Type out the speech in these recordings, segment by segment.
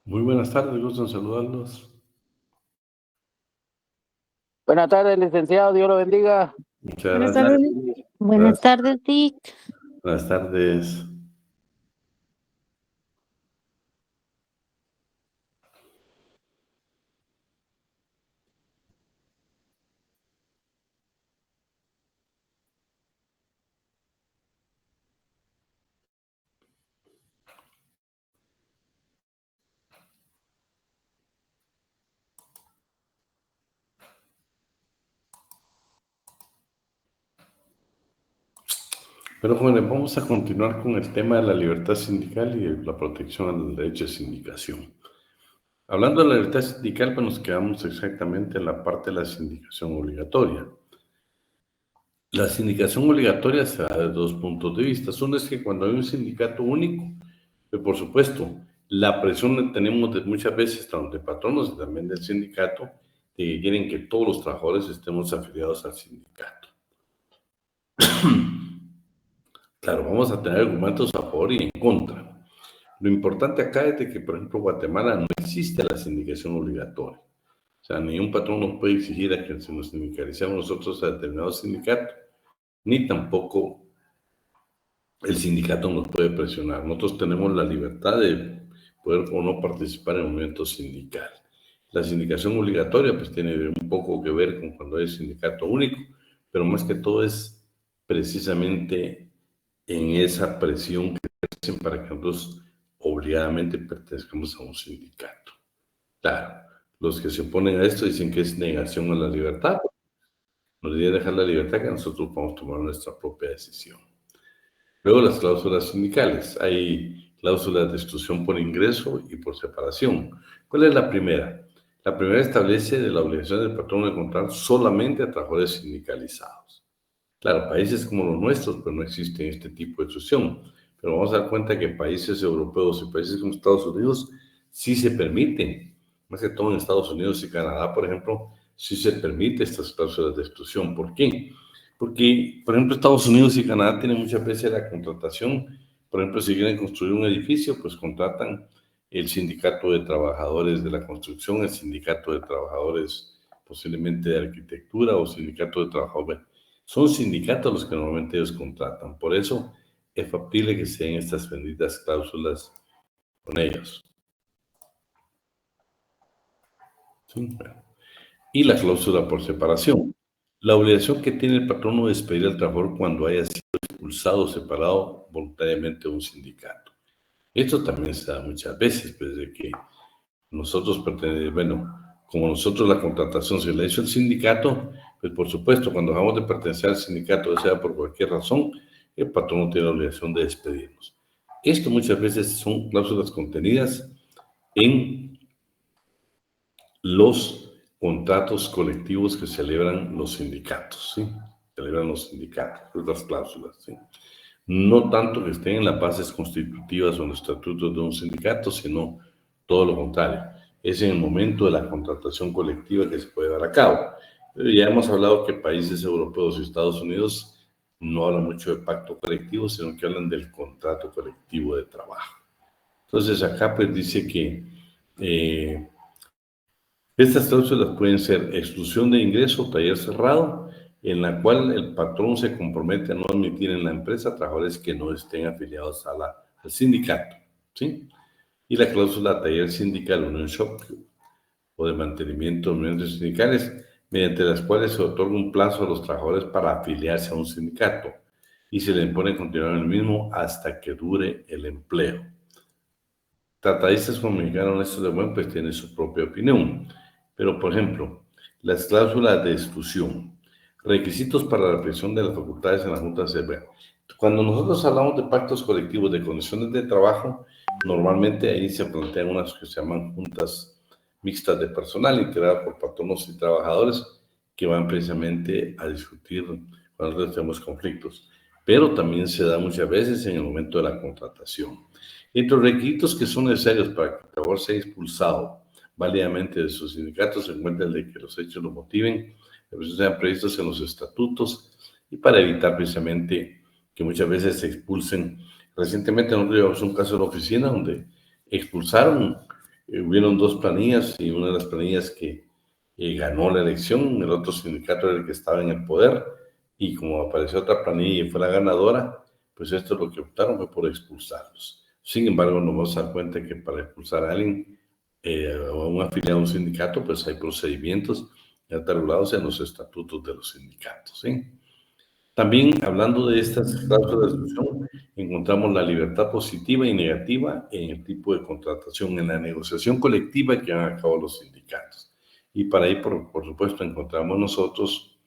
Muy buenas tardes, gusto en saludarlos. Buenas tardes, licenciado. Dios lo bendiga. Muchas Buenas gracias. tardes. Buenas tardes, Dick. Buenas tardes. Pero jóvenes, vamos a continuar con el tema de la libertad sindical y de la protección al derecho de sindicación. Hablando de la libertad sindical, pues nos quedamos exactamente en la parte de la sindicación obligatoria. La sindicación obligatoria se da de dos puntos de vista. Uno es que cuando hay un sindicato único, pues por supuesto, la presión que tenemos muchas veces, tanto de patronos y también del sindicato, de que quieren que todos los trabajadores estemos afiliados al sindicato. Claro, vamos a tener argumentos a favor y en contra. Lo importante acá es de que, por ejemplo, en Guatemala no existe la sindicación obligatoria. O sea, ni un patrón nos puede exigir a que nos sindicalicemos nosotros a determinado sindicato, ni tampoco el sindicato nos puede presionar. Nosotros tenemos la libertad de poder o no participar en el movimiento sindical. La sindicación obligatoria pues tiene un poco que ver con cuando hay sindicato único, pero más que todo es precisamente en esa presión que hacen para que nosotros obligadamente pertenezcamos a un sindicato. Claro, los que se oponen a esto dicen que es negación a la libertad. Nos debería dejar la libertad que nosotros podamos tomar nuestra propia decisión. Luego las cláusulas sindicales. Hay cláusulas de exclusión por ingreso y por separación. ¿Cuál es la primera? La primera establece la obligación del patrón de encontrar solamente a trabajadores sindicalizados. Claro, países como los nuestros, pues no existe este tipo de exclusión. Pero vamos a dar cuenta que países europeos y países como Estados Unidos sí se permiten. Más que todo en Estados Unidos y Canadá, por ejemplo, sí se permite estas cláusulas de exclusión. ¿Por qué? Porque, por ejemplo, Estados Unidos y Canadá tienen muchas veces la contratación. Por ejemplo, si quieren construir un edificio, pues contratan el sindicato de trabajadores de la construcción, el sindicato de trabajadores posiblemente de arquitectura o sindicato de trabajadores. Son sindicatos los que normalmente ellos contratan. Por eso es factible que se den estas benditas cláusulas con ellos. ¿Sí? Bueno. Y la cláusula por separación. La obligación que tiene el patrono de despedir al trabajador cuando haya sido expulsado o separado voluntariamente de un sindicato. Esto también se da muchas veces, pues de que nosotros pertenecemos, bueno, como nosotros la contratación se la hizo el sindicato, pues por supuesto, cuando dejamos de pertenecer al sindicato, ya sea por cualquier razón, el patrono tiene la obligación de despedirnos. Esto muchas veces son cláusulas contenidas en los contratos colectivos que celebran los sindicatos, ¿sí? Celebran los sindicatos, las cláusulas, ¿sí? No tanto que estén en las bases constitutivas o en los estatutos de un sindicato, sino todo lo contrario. Es en el momento de la contratación colectiva que se puede dar a cabo. Pero ya hemos hablado que países europeos y Estados Unidos no hablan mucho de pacto colectivo, sino que hablan del contrato colectivo de trabajo. Entonces acá pues dice que estas cláusulas pueden ser exclusión de ingreso o taller cerrado, en la cual el patrón se compromete a no admitir en la empresa trabajadores que no estén afiliados al sindicato, ¿sí? Y la cláusula taller sindical, union shop o de mantenimiento de uniones sindicales, mediante las cuales se otorga un plazo a los trabajadores para afiliarse a un sindicato y se les impone continuar en el mismo hasta que dure el empleo. Tratadistas como Mexicano Honesto de Buen, pues tienen su propia opinión. Pero, por ejemplo, las cláusulas de exclusión, requisitos para la presión de las facultades en la Junta de Seguridad. Cuando nosotros hablamos de pactos colectivos de condiciones de trabajo, normalmente ahí se plantean unas que se llaman juntas mixtas de personal, integradas por patronos y trabajadores, que van precisamente a discutir cuando nosotros tenemos conflictos. Pero también se da muchas veces en el momento de la contratación. Entre los requisitos que son necesarios para que el trabajador sea expulsado válidamente de sus sindicatos se encuentra el de que los hechos lo motiven, que sean previstos en los estatutos y para evitar precisamente que muchas veces se expulsen. Recientemente nosotros llevamos un caso en la oficina donde expulsaron hubieron dos planillas y una de las planillas que ganó la elección, el otro sindicato era el que estaba en el poder, y como apareció otra planilla y fue la ganadora, pues esto es lo que optaron fue por expulsarlos. Sin embargo, nos vamos a dar cuenta que para expulsar a alguien o a un afiliado a un sindicato, pues hay procedimientos ya regulados en los estatutos de los sindicatos, ¿sí? También, hablando de estas cláusulas de exclusión, encontramos la libertad positiva y negativa en el tipo de contratación, en la negociación colectiva que llevan a cabo los sindicatos. Y para ahí, por supuesto, encontramos nosotros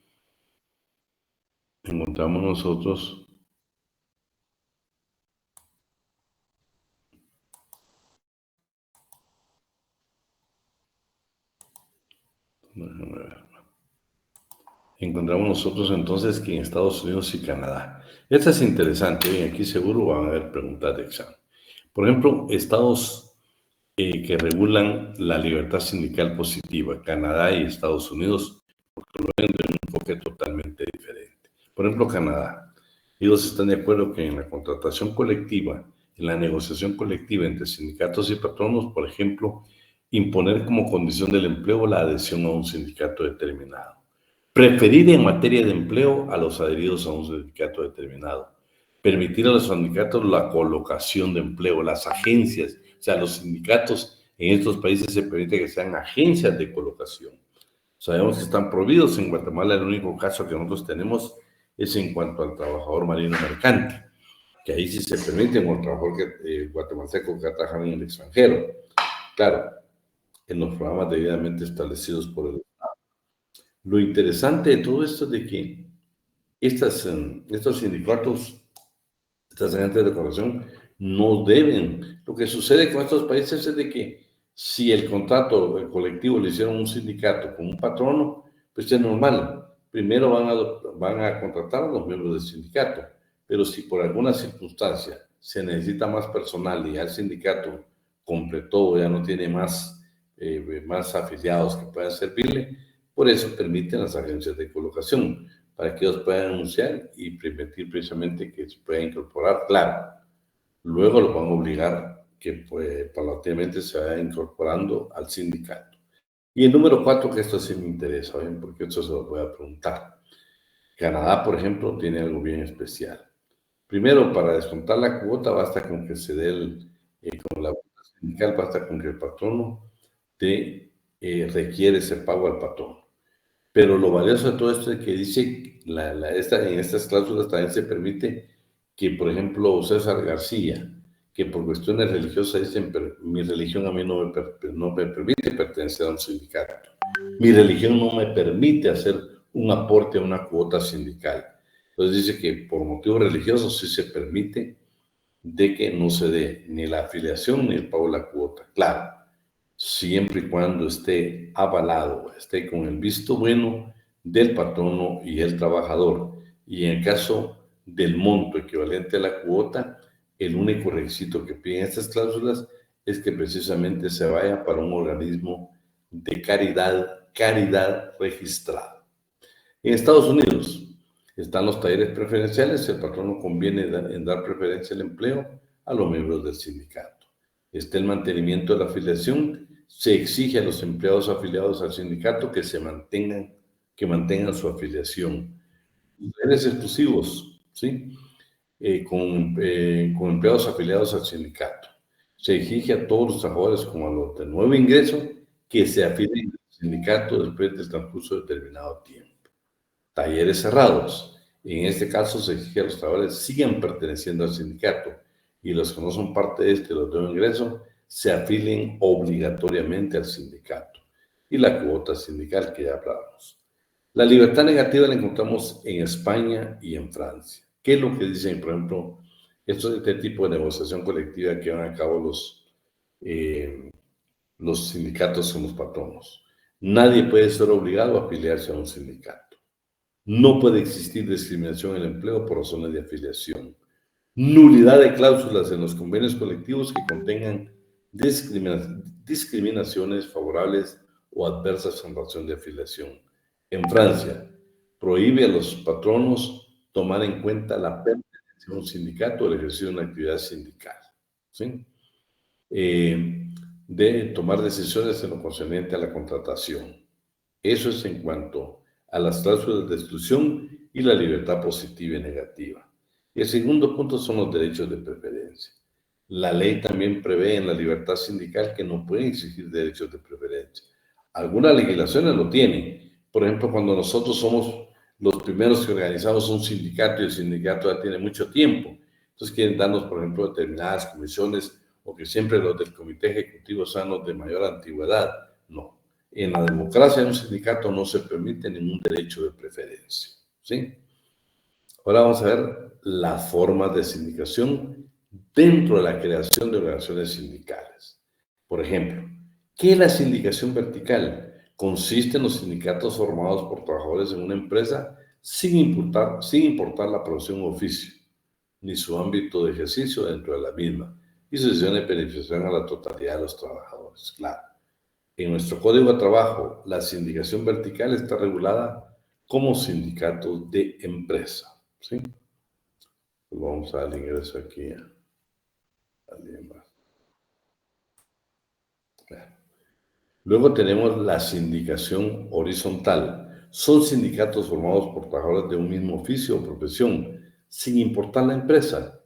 déjame ver. Encontramos nosotros entonces que en Estados Unidos y Canadá. Esta es interesante, y aquí seguro van a haber preguntas de examen. Por ejemplo, estados que regulan la libertad sindical positiva, Canadá y Estados Unidos, porque lo ven de un enfoque totalmente diferente. Por ejemplo, Canadá. Ellos están de acuerdo que en la contratación colectiva, en la negociación colectiva entre sindicatos y patronos, por ejemplo, imponer como condición del empleo la adhesión a un sindicato determinado. Preferir en materia de empleo a los adheridos a un sindicato determinado. Permitir a los sindicatos la colocación de empleo, las agencias, o sea, los sindicatos en estos países se permite que sean agencias de colocación. Sabemos que están prohibidos en Guatemala, el único caso que nosotros tenemos es en cuanto al trabajador marino mercante, que ahí sí se permite un trabajador guatemalteco que trabaja en el extranjero. Claro, en los programas debidamente establecidos por el Estado. Lo interesante de todo esto es de que estos sindicatos, estas agencias de colocación, no deben. Lo que sucede con estos países es de que si el contrato, el colectivo le hicieron un sindicato con un patrono, pues es normal. Primero van a contratar a los miembros del sindicato, pero si por alguna circunstancia se necesita más personal y ya el sindicato completó, ya no tiene más afiliados que puedan servirle, por eso permiten las agencias de colocación, para que ellos puedan anunciar y permitir precisamente que se pueda incorporar. Claro, luego lo van a obligar que pues, paulatinamente se vaya incorporando al sindicato. Y el número 4, que esto sí me interesa, ¿ven? Porque esto se lo voy a preguntar. Canadá, por ejemplo, tiene algo bien especial. Primero, para descontar la cuota, basta con que se dé con la cuota sindical, basta con que el patrono te requiere ese pago al patrono. Pero lo valioso de todo esto es que dice, en estas cláusulas también se permite que, por ejemplo, César García, que por cuestiones religiosas dicen, mi religión a mí no me permite pertenecer a un sindicato. Mi religión no me permite hacer un aporte a una cuota sindical. Entonces dice que por motivos religiosos sí se permite de que no se dé ni la afiliación ni el pago de la cuota. Claro, siempre y cuando esté avalado, esté con el visto bueno del patrono y el trabajador. Y en el caso del monto equivalente a la cuota, el único requisito que piden estas cláusulas es que precisamente se vaya para un organismo de caridad registrado. En Estados Unidos están los talleres preferenciales, el patrono conviene en dar preferencia al empleo a los miembros del sindicato. Está el mantenimiento de la afiliación, se exige a los empleados afiliados al sindicato que mantengan su afiliación. Talleres exclusivos, ¿sí? Con empleados afiliados al sindicato. Se exige a todos los trabajadores, como a los de nuevo ingreso, que se afilien al sindicato después del transcurso de determinado tiempo. Talleres cerrados. En este caso se exige a los trabajadores sigan perteneciendo al sindicato y los que no son parte de los de nuevo ingreso se afilien obligatoriamente al sindicato. Y la cuota sindical que ya hablábamos. La libertad negativa la encontramos en España y en Francia. ¿Qué es lo que dicen, por ejemplo, este tipo de negociación colectiva que van a cabo los sindicatos con los patronos? Nadie puede ser obligado a afiliarse a un sindicato. No puede existir discriminación en el empleo por razones de afiliación. Nulidad de cláusulas en los convenios colectivos que contengan discriminaciones favorables o adversas en razón de afiliación. En Francia, prohíbe a los patronos tomar en cuenta la pertenencia a un sindicato o el ejercicio de una actividad sindical. ¿Sí? de tomar decisiones en lo concerniente a la contratación. Eso es en cuanto a las cláusulas de exclusión y la libertad positiva y negativa. Y el segundo punto son los derechos de preferencia. La ley también prevé en la libertad sindical que no pueden exigir derechos de preferencia. Algunas legislaciones lo tienen. Por ejemplo, cuando nosotros somos los primeros que organizamos un sindicato y el sindicato ya tiene mucho tiempo, entonces quieren darnos, por ejemplo, determinadas comisiones o que siempre los del comité ejecutivo sean los de mayor antigüedad. No. En la democracia de un sindicato no se permite ningún derecho de preferencia. ¿Sí? Ahora vamos a ver las formas de sindicación dentro de la creación de organizaciones sindicales. Por ejemplo, ¿qué es la sindicación vertical? Consiste en los sindicatos formados por trabajadores en una empresa sin importar la profesión o oficio, ni su ámbito de ejercicio dentro de la misma, y su decisión de beneficiar a la totalidad de los trabajadores. Claro. En nuestro Código de Trabajo, la sindicación vertical está regulada como sindicato de empresa. ¿Sí? Pues vamos a dar ingreso aquí a alguien más. Luego tenemos la sindicación horizontal. Son sindicatos formados por trabajadores de un mismo oficio o profesión, sin importar la empresa.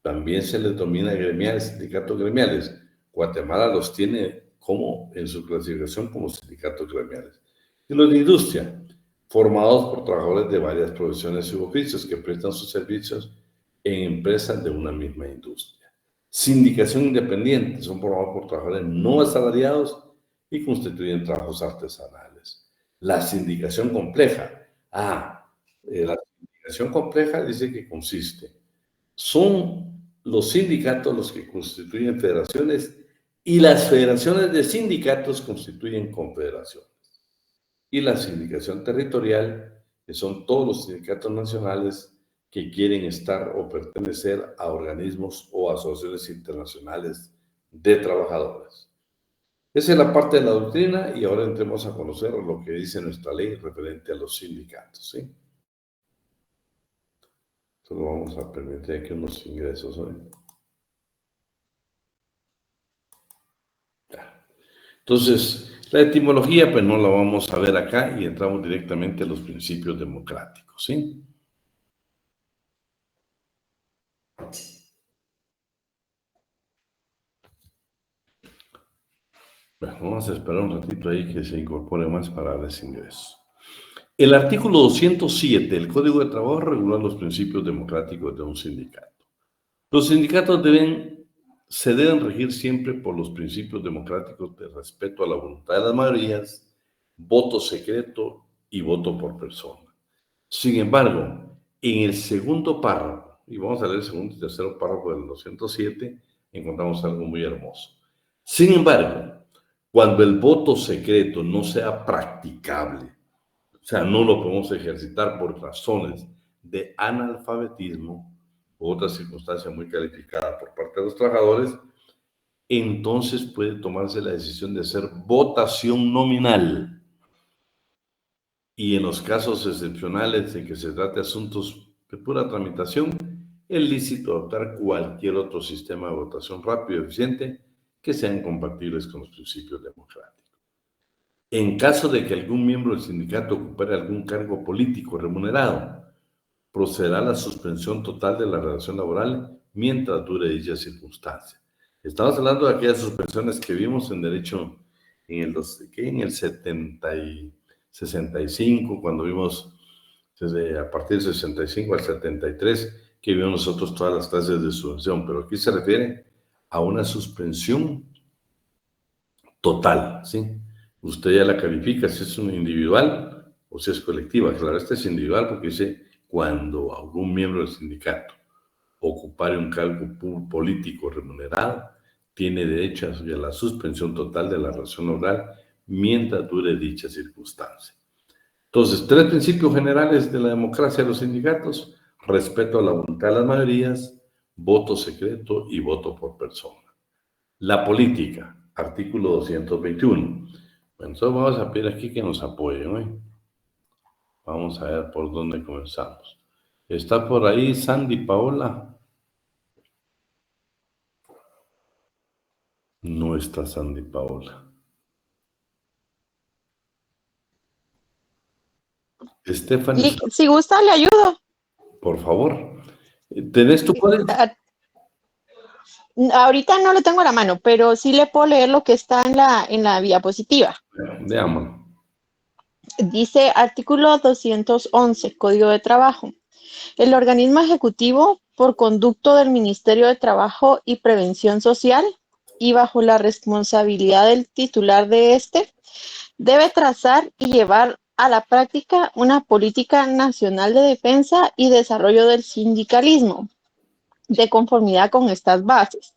También se les denomina gremiales, sindicatos gremiales. Guatemala los tiene como en su clasificación como sindicatos gremiales. Y los de industria, formados por trabajadores de varias profesiones y oficios que prestan sus servicios en empresas de una misma industria. Sindicación independiente, son formados por trabajadores no asalariados y constituyen trabajos artesanales. La sindicación compleja. La sindicación compleja dice que consiste. Son los sindicatos los que constituyen federaciones y las federaciones de sindicatos constituyen confederaciones. Y la sindicación territorial, que son todos los sindicatos nacionales que quieren estar o pertenecer a organismos o asociaciones internacionales de trabajadores. Esa es la parte de la doctrina y ahora entremos a conocer lo que dice nuestra ley referente a los sindicatos, ¿sí? Solo vamos a permitir aquí unos ingresos hoy. Entonces, la etimología pues no la vamos a ver acá y entramos directamente a los principios democráticos, ¿sí? Bueno, vamos a esperar un ratito ahí que se incorpore más para darles ingreso. El artículo 207 del Código de Trabajo regula los principios democráticos de un sindicato. Los sindicatos se deben regir siempre por los principios democráticos de respeto a la voluntad de las mayorías, voto secreto y voto por persona. Sin embargo, en el segundo párrafo, y vamos a leer el segundo y tercer párrafo del 207, encontramos algo muy hermoso. Sin embargo, cuando el voto secreto no sea practicable, o sea, no lo podemos ejercitar por razones de analfabetismo u otra circunstancia muy calificada por parte de los trabajadores, entonces puede tomarse la decisión de hacer votación nominal. Y en los casos excepcionales en que se trate de asuntos de pura tramitación, es lícito adoptar cualquier otro sistema de votación rápido y eficiente que sean compatibles con los principios democráticos. En caso de que algún miembro del sindicato ocupara algún cargo político remunerado, procederá a la suspensión total de la relación laboral mientras dure dicha circunstancia. Estamos hablando de aquellas suspensiones que vimos en derecho en el 65, cuando vimos desde a partir del 65 al 73, que vimos nosotros todas las clases de suspensión, pero aquí se refiere a una suspensión total, ¿sí? Usted ya la califica si es una individual o si es colectiva. Claro, esta es individual porque dice cuando algún miembro del sindicato ocupare un cargo político remunerado, tiene derecho a la suspensión total de la relación laboral mientras dure dicha circunstancia. Entonces, 3 principios generales de la democracia de los sindicatos: respeto a la voluntad de las mayorías, voto secreto y voto por persona. La política, artículo 221. Bueno, entonces vamos a pedir aquí que nos apoyen, ¿eh? Vamos a ver por dónde comenzamos. ¿Está por ahí Sandy Paola? No está Sandy Paola. Stephanie, Si gusta, le ayudo. por favor. ¿Tenés tu código? Ahorita no lo tengo a la mano, pero sí le puedo leer lo que está en la diapositiva. Veámoslo. Dice artículo 211, Código de Trabajo. El organismo ejecutivo, por conducto del Ministerio de Trabajo y Prevención Social y bajo la responsabilidad del titular de este, debe trazar y llevar a la práctica una política nacional de defensa y desarrollo del sindicalismo, de conformidad con estas bases.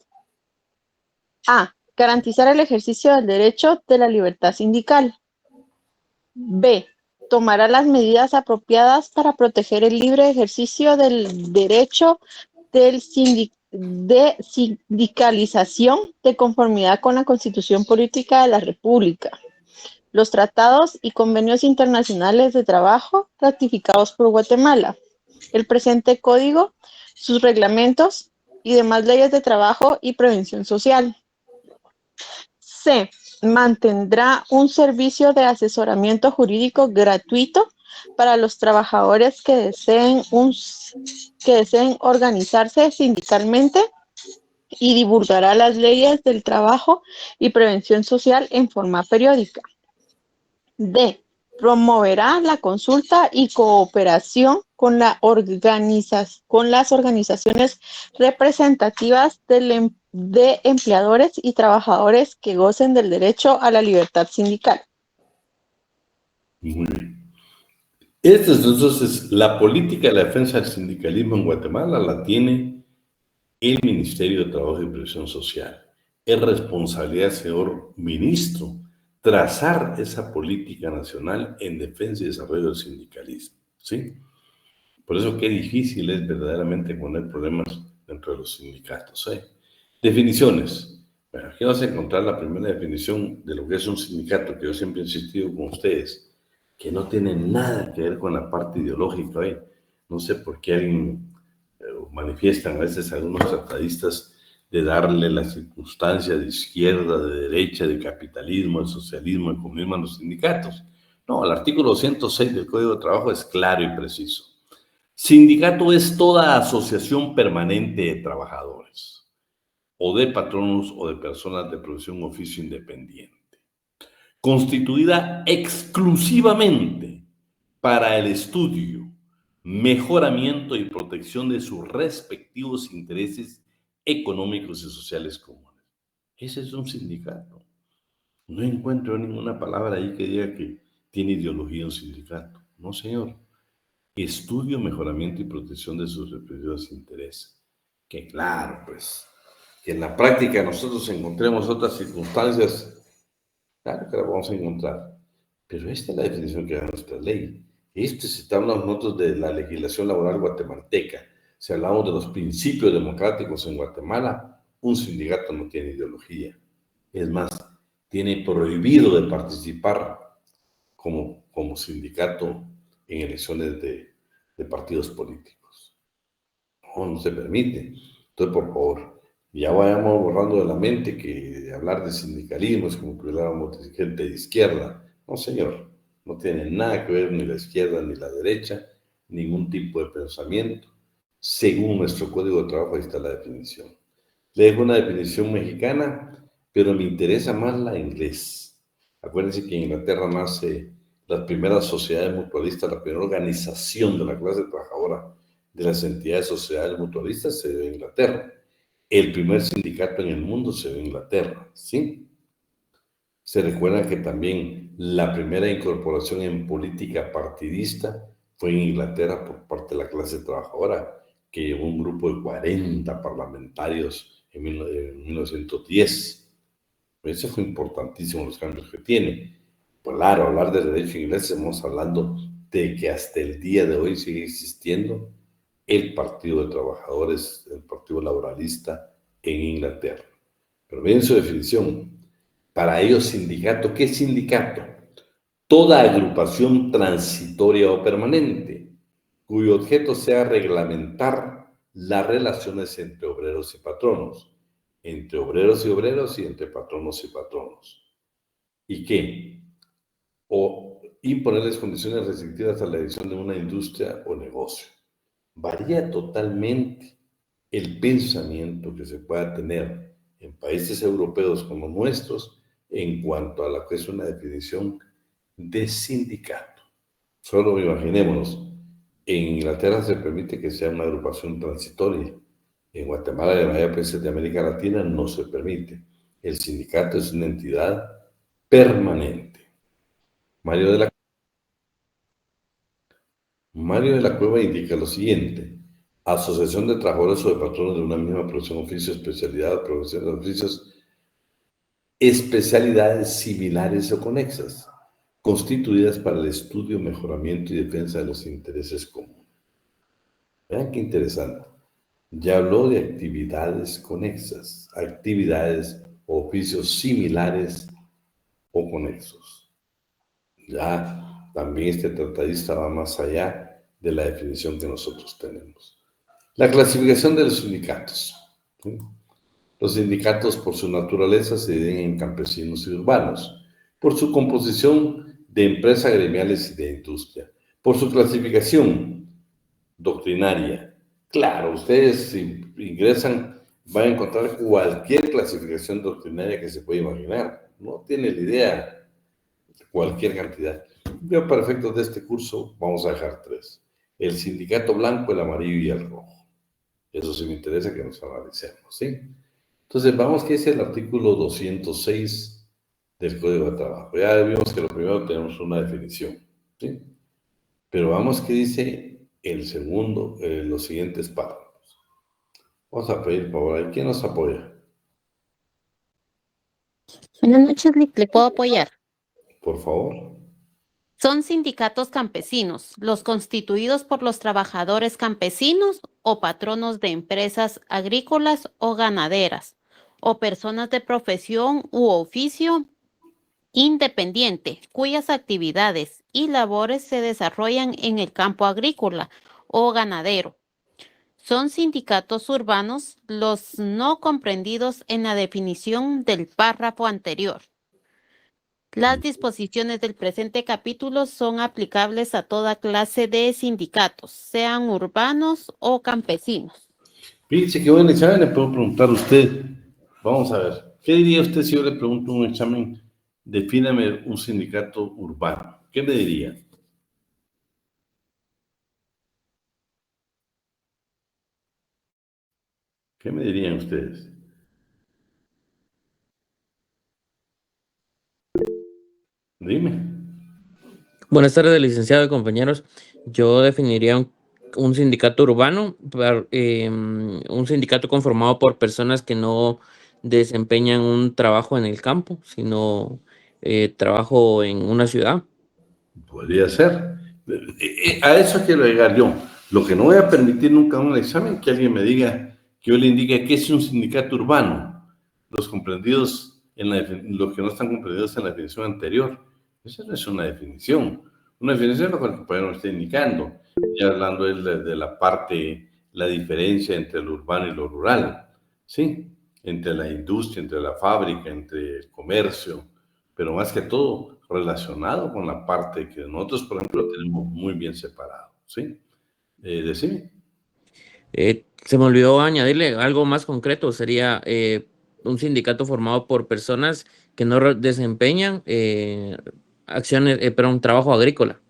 A. Garantizar el ejercicio del derecho de la libertad sindical. B. Tomará las medidas apropiadas para proteger el libre ejercicio del derecho de sindicalización de conformidad con la Constitución Política de la República, los tratados y convenios internacionales de trabajo ratificados por Guatemala, el presente código, sus reglamentos y demás leyes de trabajo y prevención social. C. Mantendrá un servicio de asesoramiento jurídico gratuito para los trabajadores que deseen organizarse sindicalmente y divulgará las leyes del trabajo y prevención social en forma periódica. D. Promoverá la consulta y cooperación con las organizaciones representativas de empleadores y trabajadores que gocen del derecho a la libertad sindical. Muy bien. Esta es entonces la política de la defensa del sindicalismo en Guatemala, la tiene el Ministerio de Trabajo y Previsión Social. Es responsabilidad del señor ministro trazar esa política nacional en defensa y desarrollo del sindicalismo, ¿sí? Por eso qué difícil es verdaderamente poner problemas dentro de los sindicatos, ¿eh? Definiciones. Bueno, aquí vas a encontrar la primera definición de lo que es un sindicato, que yo siempre he insistido con ustedes, que no tiene nada que ver con la parte ideológica, ¿eh? No sé por qué alguien manifiestan a veces algunos tratadistas de darle la circunstancia de izquierda, de derecha, de capitalismo, de socialismo, de comunismo a los sindicatos. No, el artículo 206 del Código de Trabajo es claro y preciso. Sindicato es toda asociación permanente de trabajadores, o de patronos o de personas de profesión o oficio independiente, constituida exclusivamente para el estudio, mejoramiento y protección de sus respectivos intereses económicos y sociales comunes. Ese es un sindicato. No encuentro ninguna palabra ahí que diga que tiene ideología un sindicato. No, señor. Estudio, mejoramiento y protección de sus respectivos intereses. Que claro, pues, que en la práctica nosotros encontremos otras circunstancias, claro que la vamos a encontrar. Pero esta es la definición que da nuestra ley. Esto se está hablando nosotros de la legislación laboral guatemalteca. Si hablamos de los principios democráticos en Guatemala, un sindicato no tiene ideología. Es más, tiene prohibido de participar como sindicato en elecciones de partidos políticos. No se permite. Entonces, por favor, ya vayamos borrando de la mente que hablar de sindicalismo es como que hablábamos de gente de izquierda. No, señor, no tiene nada que ver ni la izquierda ni la derecha, ningún tipo de pensamiento. Según nuestro Código de Trabajo, ahí está la definición. Le dejo una definición mexicana, pero me interesa más la inglés. Acuérdense que en Inglaterra nace las primeras sociedades mutualistas, la primera organización de la clase trabajadora de las entidades sociedades mutualistas se dio en Inglaterra. El primer sindicato en el mundo se dio en Inglaterra, ¿sí? Se recuerda que también la primera incorporación en política partidista fue en Inglaterra por parte de la clase trabajadora, que llevó un grupo de 40 parlamentarios en 1910. Eso fue importantísimo, los cambios que tiene. Pues claro, hablar de derecho inglés, estamos hablando de que hasta el día de hoy sigue existiendo el Partido de Trabajadores, el Partido Laboralista en Inglaterra. Pero bien su definición. Para ellos, sindicato, ¿qué es sindicato? Toda agrupación transitoria o permanente, cuyo objeto sea reglamentar las relaciones entre obreros y patronos, entre obreros y obreros y entre patronos y patronos. ¿Y qué? O imponerles condiciones restrictivas a la elección de una industria o negocio. Varía totalmente el pensamiento que se pueda tener en países europeos como nuestros en cuanto a lo que es una definición de sindicato. Solo imaginémonos, en Inglaterra se permite que sea una agrupación transitoria. En Guatemala y en varios países de América Latina no se permite. El sindicato es una entidad permanente. Mario de la Cueva indica lo siguiente: asociación de trabajadores o de patronos de una misma profesión, oficio, especialidad, profesión de oficios, especialidades similares o conexas, constituidas para el estudio, mejoramiento y defensa de los intereses comunes. Vean qué interesante. Ya habló de actividades conexas, actividades o oficios similares o conexos. Ya también este tratadista va más allá de la definición que nosotros tenemos. La clasificación de los sindicatos. ¿Sí? Los sindicatos, por su naturaleza, se dividen en campesinos y urbanos, por su composición de empresas gremiales y de industria, por su clasificación doctrinaria. Claro, ustedes si ingresan van a encontrar cualquier clasificación doctrinaria que se pueda imaginar. No tiene la idea, cualquier cantidad. Pero para efectos de este curso vamos a dejar 3. El sindicato blanco, el amarillo y el rojo. Eso sí me interesa que nos analicemos, ¿sí? Entonces, vamos que es el artículo 206 del Código de Trabajo. Ya vimos que lo primero tenemos una definición, ¿sí? Pero vamos que dice el segundo, los siguientes párrafos. Vamos a pedir, por favor, ¿quién nos apoya? Buenas noches, ¿le puedo apoyar? Por favor. Son sindicatos campesinos, los constituidos por los trabajadores campesinos o patronos de empresas agrícolas o ganaderas, o personas de profesión u oficio independiente, cuyas actividades y labores se desarrollan en el campo agrícola o ganadero. Son sindicatos urbanos los no comprendidos en la definición del párrafo anterior. Las disposiciones del presente capítulo son aplicables a toda clase de sindicatos, sean urbanos o campesinos. Fíjense que hoy en el examen le puedo preguntar a usted, vamos a ver, ¿qué diría usted si yo le pregunto en un examen, defíname un sindicato urbano? ¿Qué me diría? ¿Qué me dirían ustedes? Dime. Buenas tardes, licenciado y compañeros. Yo definiría un sindicato urbano, un sindicato conformado por personas que no desempeñan un trabajo en el campo, sino trabajo en una ciudad. Podría ser. A eso quiero llegar yo. Lo que no voy a permitir nunca en un examen que alguien me diga, que yo le indique qué es un sindicato urbano. Los comprendidos, los que no están comprendidos en la definición anterior. Esa no es una definición. Una definición es lo que el compañero me está indicando. Ya hablando de la parte, la diferencia entre lo urbano y lo rural. ¿Sí? Entre la industria, entre la fábrica, entre el comercio. Pero más que todo relacionado con la parte que nosotros, por ejemplo, tenemos muy bien separado, ¿sí? Decime. Se me olvidó añadirle algo más concreto, sería un sindicato formado por personas que no desempeñan acciones, un trabajo agrícola,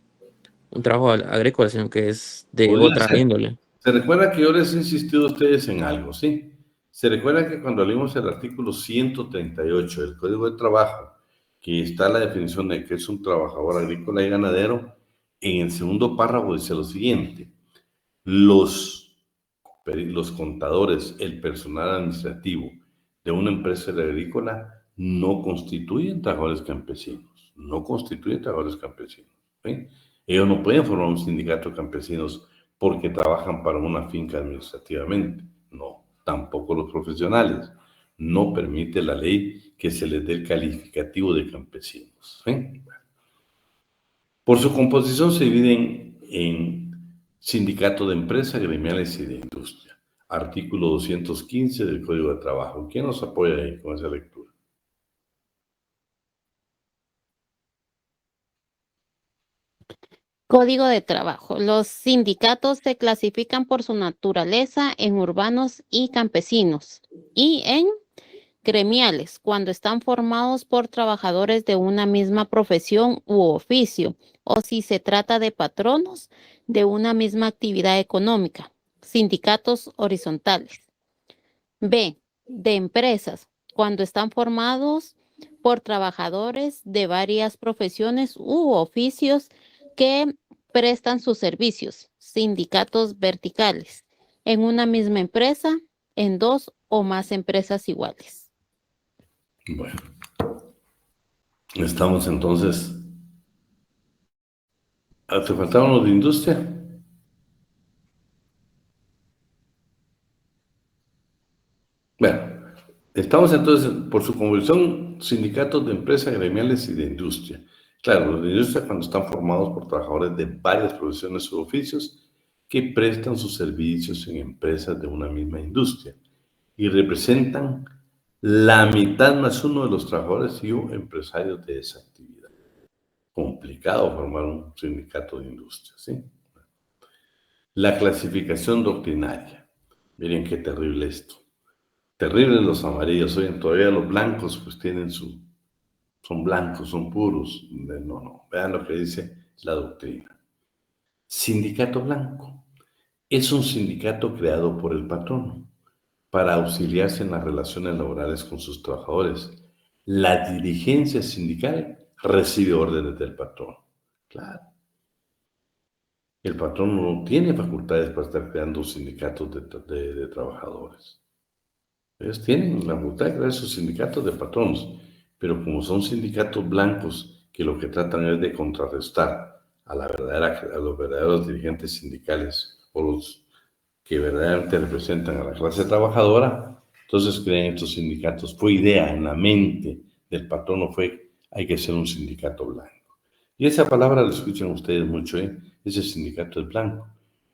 sino que es de Podría otra ser. índole. Se recuerda que yo les he insistido a ustedes en algo, ¿sí? Se recuerda que cuando leímos el artículo 138 del Código de Trabajo, que está la definición de que es un trabajador agrícola y ganadero, en el segundo párrafo dice lo siguiente: los contadores, el personal administrativo de una empresa agrícola no constituyen trabajadores campesinos, no constituyen trabajadores campesinos, ¿sí? Ellos no pueden formar un sindicato de campesinos porque trabajan para una finca administrativamente, no, tampoco los profesionales. No permite la ley que se les dé el calificativo de campesinos, ¿sí? Por su composición se dividen en sindicato de empresas, gremiales y de industria. artículo 215 del Código de Trabajo. ¿Quién nos apoya ahí con esa lectura? Código de Trabajo. Los sindicatos se clasifican por su naturaleza en urbanos y campesinos y en gremiales, cuando están formados por trabajadores de una misma profesión u oficio, o si se trata de patronos de una misma actividad económica, sindicatos horizontales. B, de empresas, cuando están formados por trabajadores de varias profesiones u oficios que prestan sus servicios, sindicatos verticales, en una misma empresa, en dos o más empresas iguales. Bueno, estamos entonces. ¿Te faltaron los de industria? Bueno, estamos entonces, por su conversión, sindicatos de empresas gremiales y de industria. Claro, los de industria cuando están formados por trabajadores de varias profesiones u oficios que prestan sus servicios en empresas de una misma industria y representan la mitad más uno de los trabajadores y o empresarios de esa actividad. Complicado formar un sindicato de industria, ¿sí? La clasificación doctrinaria. Miren qué terrible esto. Terribles los amarillos, oigan, todavía los blancos pues tienen son blancos, son puros. No, vean lo que dice la doctrina. Sindicato blanco. Es un sindicato creado por el patrono para auxiliarse en las relaciones laborales con sus trabajadores. La dirigencia sindical recibe órdenes del patrón. Claro. El patrón no tiene facultades para estar creando sindicatos de trabajadores. Ellos tienen la facultad de crear sus sindicatos de patronos, pero como son sindicatos blancos que lo que tratan es de contrarrestar a los verdaderos dirigentes sindicales o los que verdaderamente representan a la clase trabajadora, entonces crean estos sindicatos. Fue idea en la mente del patrono, hay que ser un sindicato blanco. Y esa palabra la escuchan ustedes mucho, ese sindicato es blanco,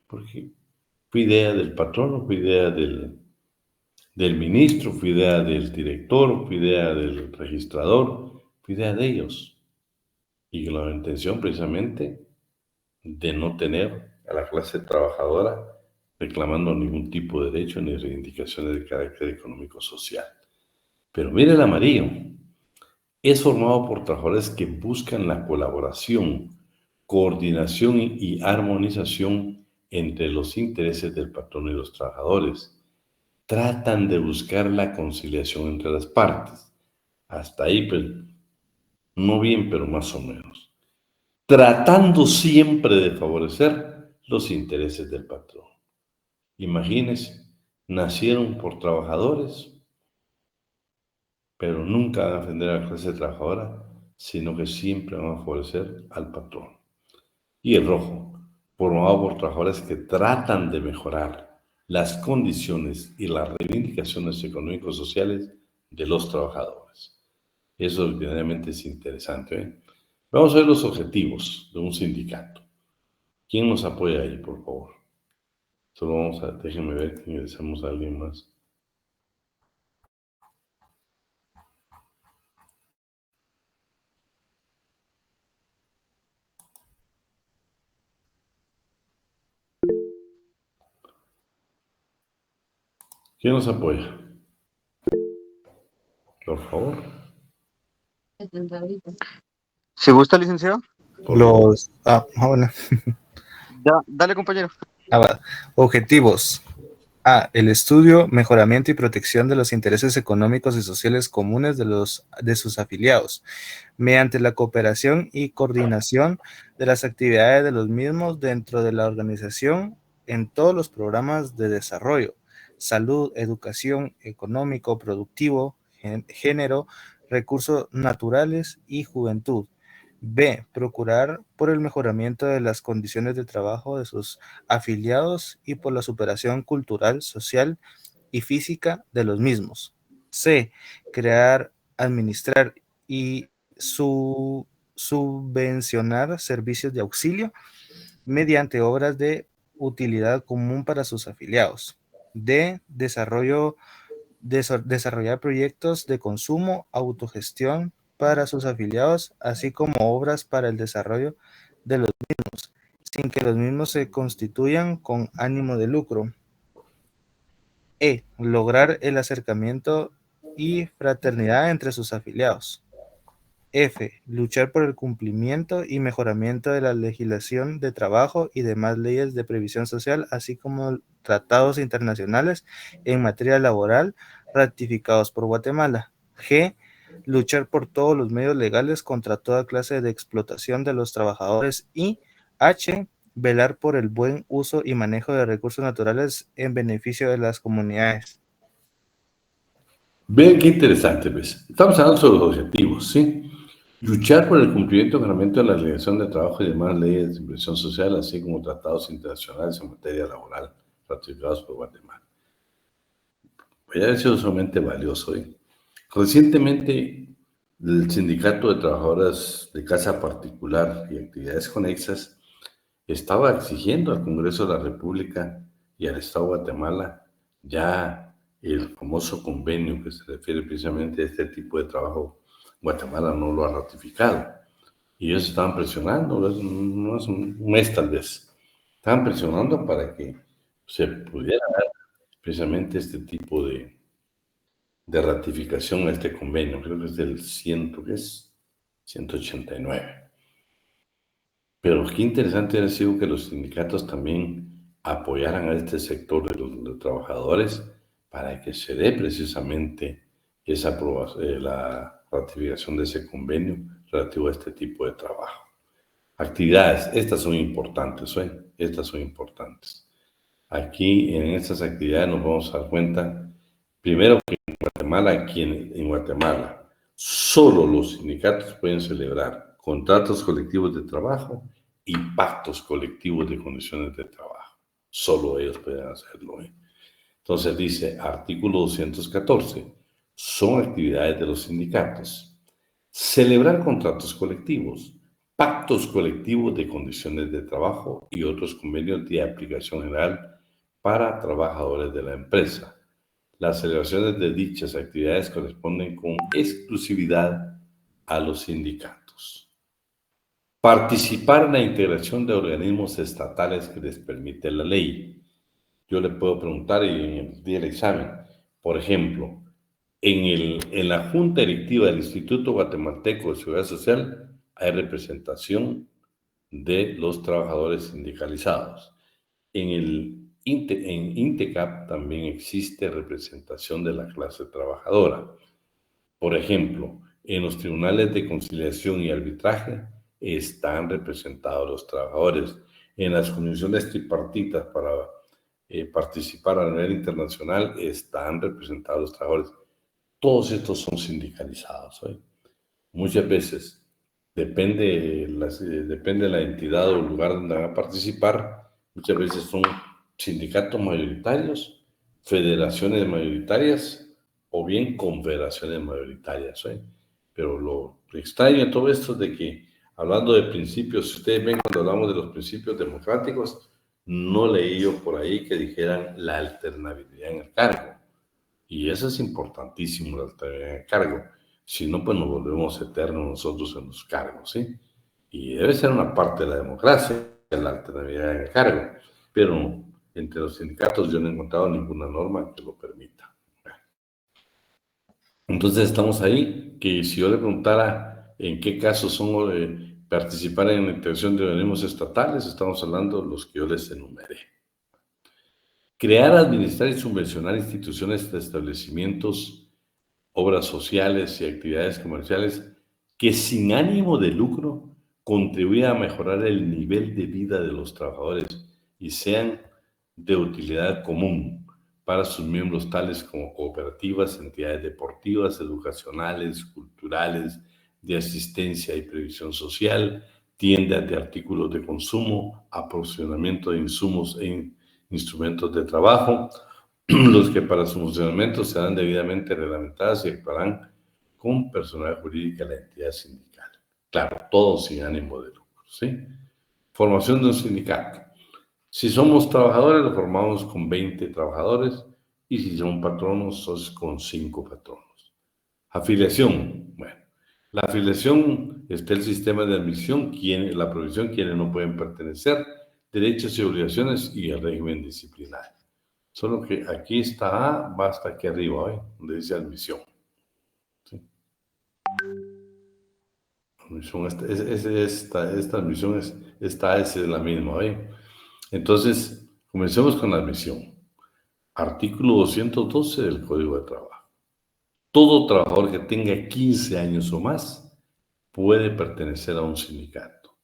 porque fue idea del patrono, fue idea del ministro, fue idea del director, fue idea del registrador, fue idea de ellos. Y con la intención precisamente de no tener a la clase trabajadora reclamando ningún tipo de derecho ni reivindicaciones de carácter económico-social. Pero mire el amarillo, es formado por trabajadores que buscan la colaboración, coordinación y armonización entre los intereses del patrón y los trabajadores. Tratan de buscar la conciliación entre las partes. Hasta ahí, pues, no bien, pero más o menos. Tratando siempre de favorecer los intereses del patrón. Imagínense, nacieron por trabajadores, pero nunca van a defender a la clase trabajadora, sino que siempre van a favorecer al patrón. Y el rojo, formado por trabajadores que tratan de mejorar las condiciones y las reivindicaciones económicos sociales de los trabajadores. Eso obviamente es interesante. Vamos a ver los objetivos de un sindicato. ¿Quién nos apoya ahí, por favor? Solo déjenme ver que ingresamos a alguien más. ¿Quién nos apoya? Por favor. ¿Se gusta, licenciado? Bueno. Dale, compañero. Va. Objetivos. A. El estudio, mejoramiento y protección de los intereses económicos y sociales comunes de sus afiliados, mediante la cooperación y coordinación de las actividades de los mismos dentro de la organización en todos los programas de desarrollo, salud, educación, económico, productivo, género, recursos naturales y juventud. B. Procurar por el mejoramiento de las condiciones de trabajo de sus afiliados y por la superación cultural, social y física de los mismos. C. Crear, administrar y subvencionar servicios de auxilio mediante obras de utilidad común para sus afiliados. D, desarrollar proyectos de consumo, autogestión para sus afiliados, así como obras para el desarrollo de los mismos, sin que los mismos se constituyan con ánimo de lucro. E, lograr el acercamiento y fraternidad entre sus afiliados. F, luchar por el cumplimiento y mejoramiento de la legislación de trabajo y demás leyes de previsión social, así como tratados internacionales en materia laboral ratificados por Guatemala. G, luchar por todos los medios legales contra toda clase de explotación de los trabajadores. Y H, velar por el buen uso y manejo de recursos naturales en beneficio de las comunidades. Vean qué interesante, ¿ves? Estamos hablando sobre los objetivos, ¿sí? Luchar por el cumplimiento y mejoramiento de la legislación de trabajo y demás leyes de inversión social, así como tratados internacionales en materia laboral ratificados por Guatemala. Pues ha sido sumamente valioso. Recientemente, el Sindicato de Trabajadoras de Casa Particular y Actividades Conexas estaba exigiendo al Congreso de la República y al Estado de Guatemala ya el famoso convenio que se refiere precisamente a este tipo de trabajo. Guatemala no lo ha ratificado. Y ellos estaban presionando, no es un mes tal vez, estaban presionando para que se pudiera dar precisamente este tipo de ratificación a este convenio. Creo que es del 189. Pero qué interesante ha sido que los sindicatos también apoyaran a este sector de los trabajadores para que se dé precisamente esa la ratificación de ese convenio relativo a este tipo de trabajo. Actividades, estas son importantes, estas son importantes. Aquí en estas actividades nos vamos a dar cuenta, primero que en Guatemala solo los sindicatos pueden celebrar contratos colectivos de trabajo y pactos colectivos de condiciones de trabajo. Solo ellos pueden hacerlo. Entonces dice, artículo 214, son actividades de los sindicatos. Celebrar contratos colectivos, pactos colectivos de condiciones de trabajo y otros convenios de aplicación general para trabajadores de la empresa. Las celebraciones de dichas actividades corresponden con exclusividad a los sindicatos. Participar en la integración de organismos estatales que les permite la ley. Yo le puedo preguntar y en el día del examen, por ejemplo, en la Junta Directiva del Instituto Guatemalteco de Seguridad Social hay representación de los trabajadores sindicalizados. En INTECAP también existe representación de la clase trabajadora. Por ejemplo, en los tribunales de conciliación y arbitraje están representados los trabajadores. En las comisiones tripartitas para participar a nivel internacional están representados los trabajadores. Todos estos son sindicalizados. Muchas veces depende de la entidad o el lugar donde van a participar. Muchas veces son sindicatos mayoritarios, federaciones mayoritarias o bien confederaciones mayoritarias. Pero lo extraño de todo esto es de que, hablando de principios, si ustedes ven cuando hablamos de los principios democráticos, no leí yo por ahí que dijeran la alternabilidad en el cargo. Y eso es importantísimo, la alternabilidad en el cargo. Si no, pues nos volvemos eternos nosotros en los cargos, ¿sí? Y debe ser una parte de la democracia, la alternabilidad en el cargo. Pero entre los sindicatos yo no he encontrado ninguna norma que lo permita. Entonces estamos ahí, que si yo le preguntara en qué casos son participar en la integración de organismos estatales, estamos hablando de los que yo les enumeré. Crear, administrar y subvencionar instituciones de establecimientos, obras sociales y actividades comerciales que sin ánimo de lucro contribuyan a mejorar el nivel de vida de los trabajadores y sean de utilidad común para sus miembros, tales como cooperativas, entidades deportivas, educacionales, culturales, de asistencia y previsión social, tiendas de artículos de consumo, aprovisionamiento de insumos e instrumentos de trabajo, los que para su funcionamiento serán debidamente reglamentadas y actuarán con personal jurídico de la entidad sindical. Claro, todo sin ánimo de lucro, ¿sí? Formación de un sindicato. Si somos trabajadores, lo formamos con 20 trabajadores, y si son patronos, socios con 5 patronos. Afiliación. Bueno, la afiliación está el sistema de admisión, la provisión, quienes no pueden pertenecer, derechos y obligaciones y el régimen disciplinario. Solo que aquí está A, va hasta aquí arriba, ¿eh? Donde dice admisión. ¿Sí? Admisión, esta admisión esta es la misma, ¿eh? Entonces, comencemos con la admisión. Artículo 212 del Código de Trabajo. Todo trabajador que tenga 15 años o más puede pertenecer a un sindicato,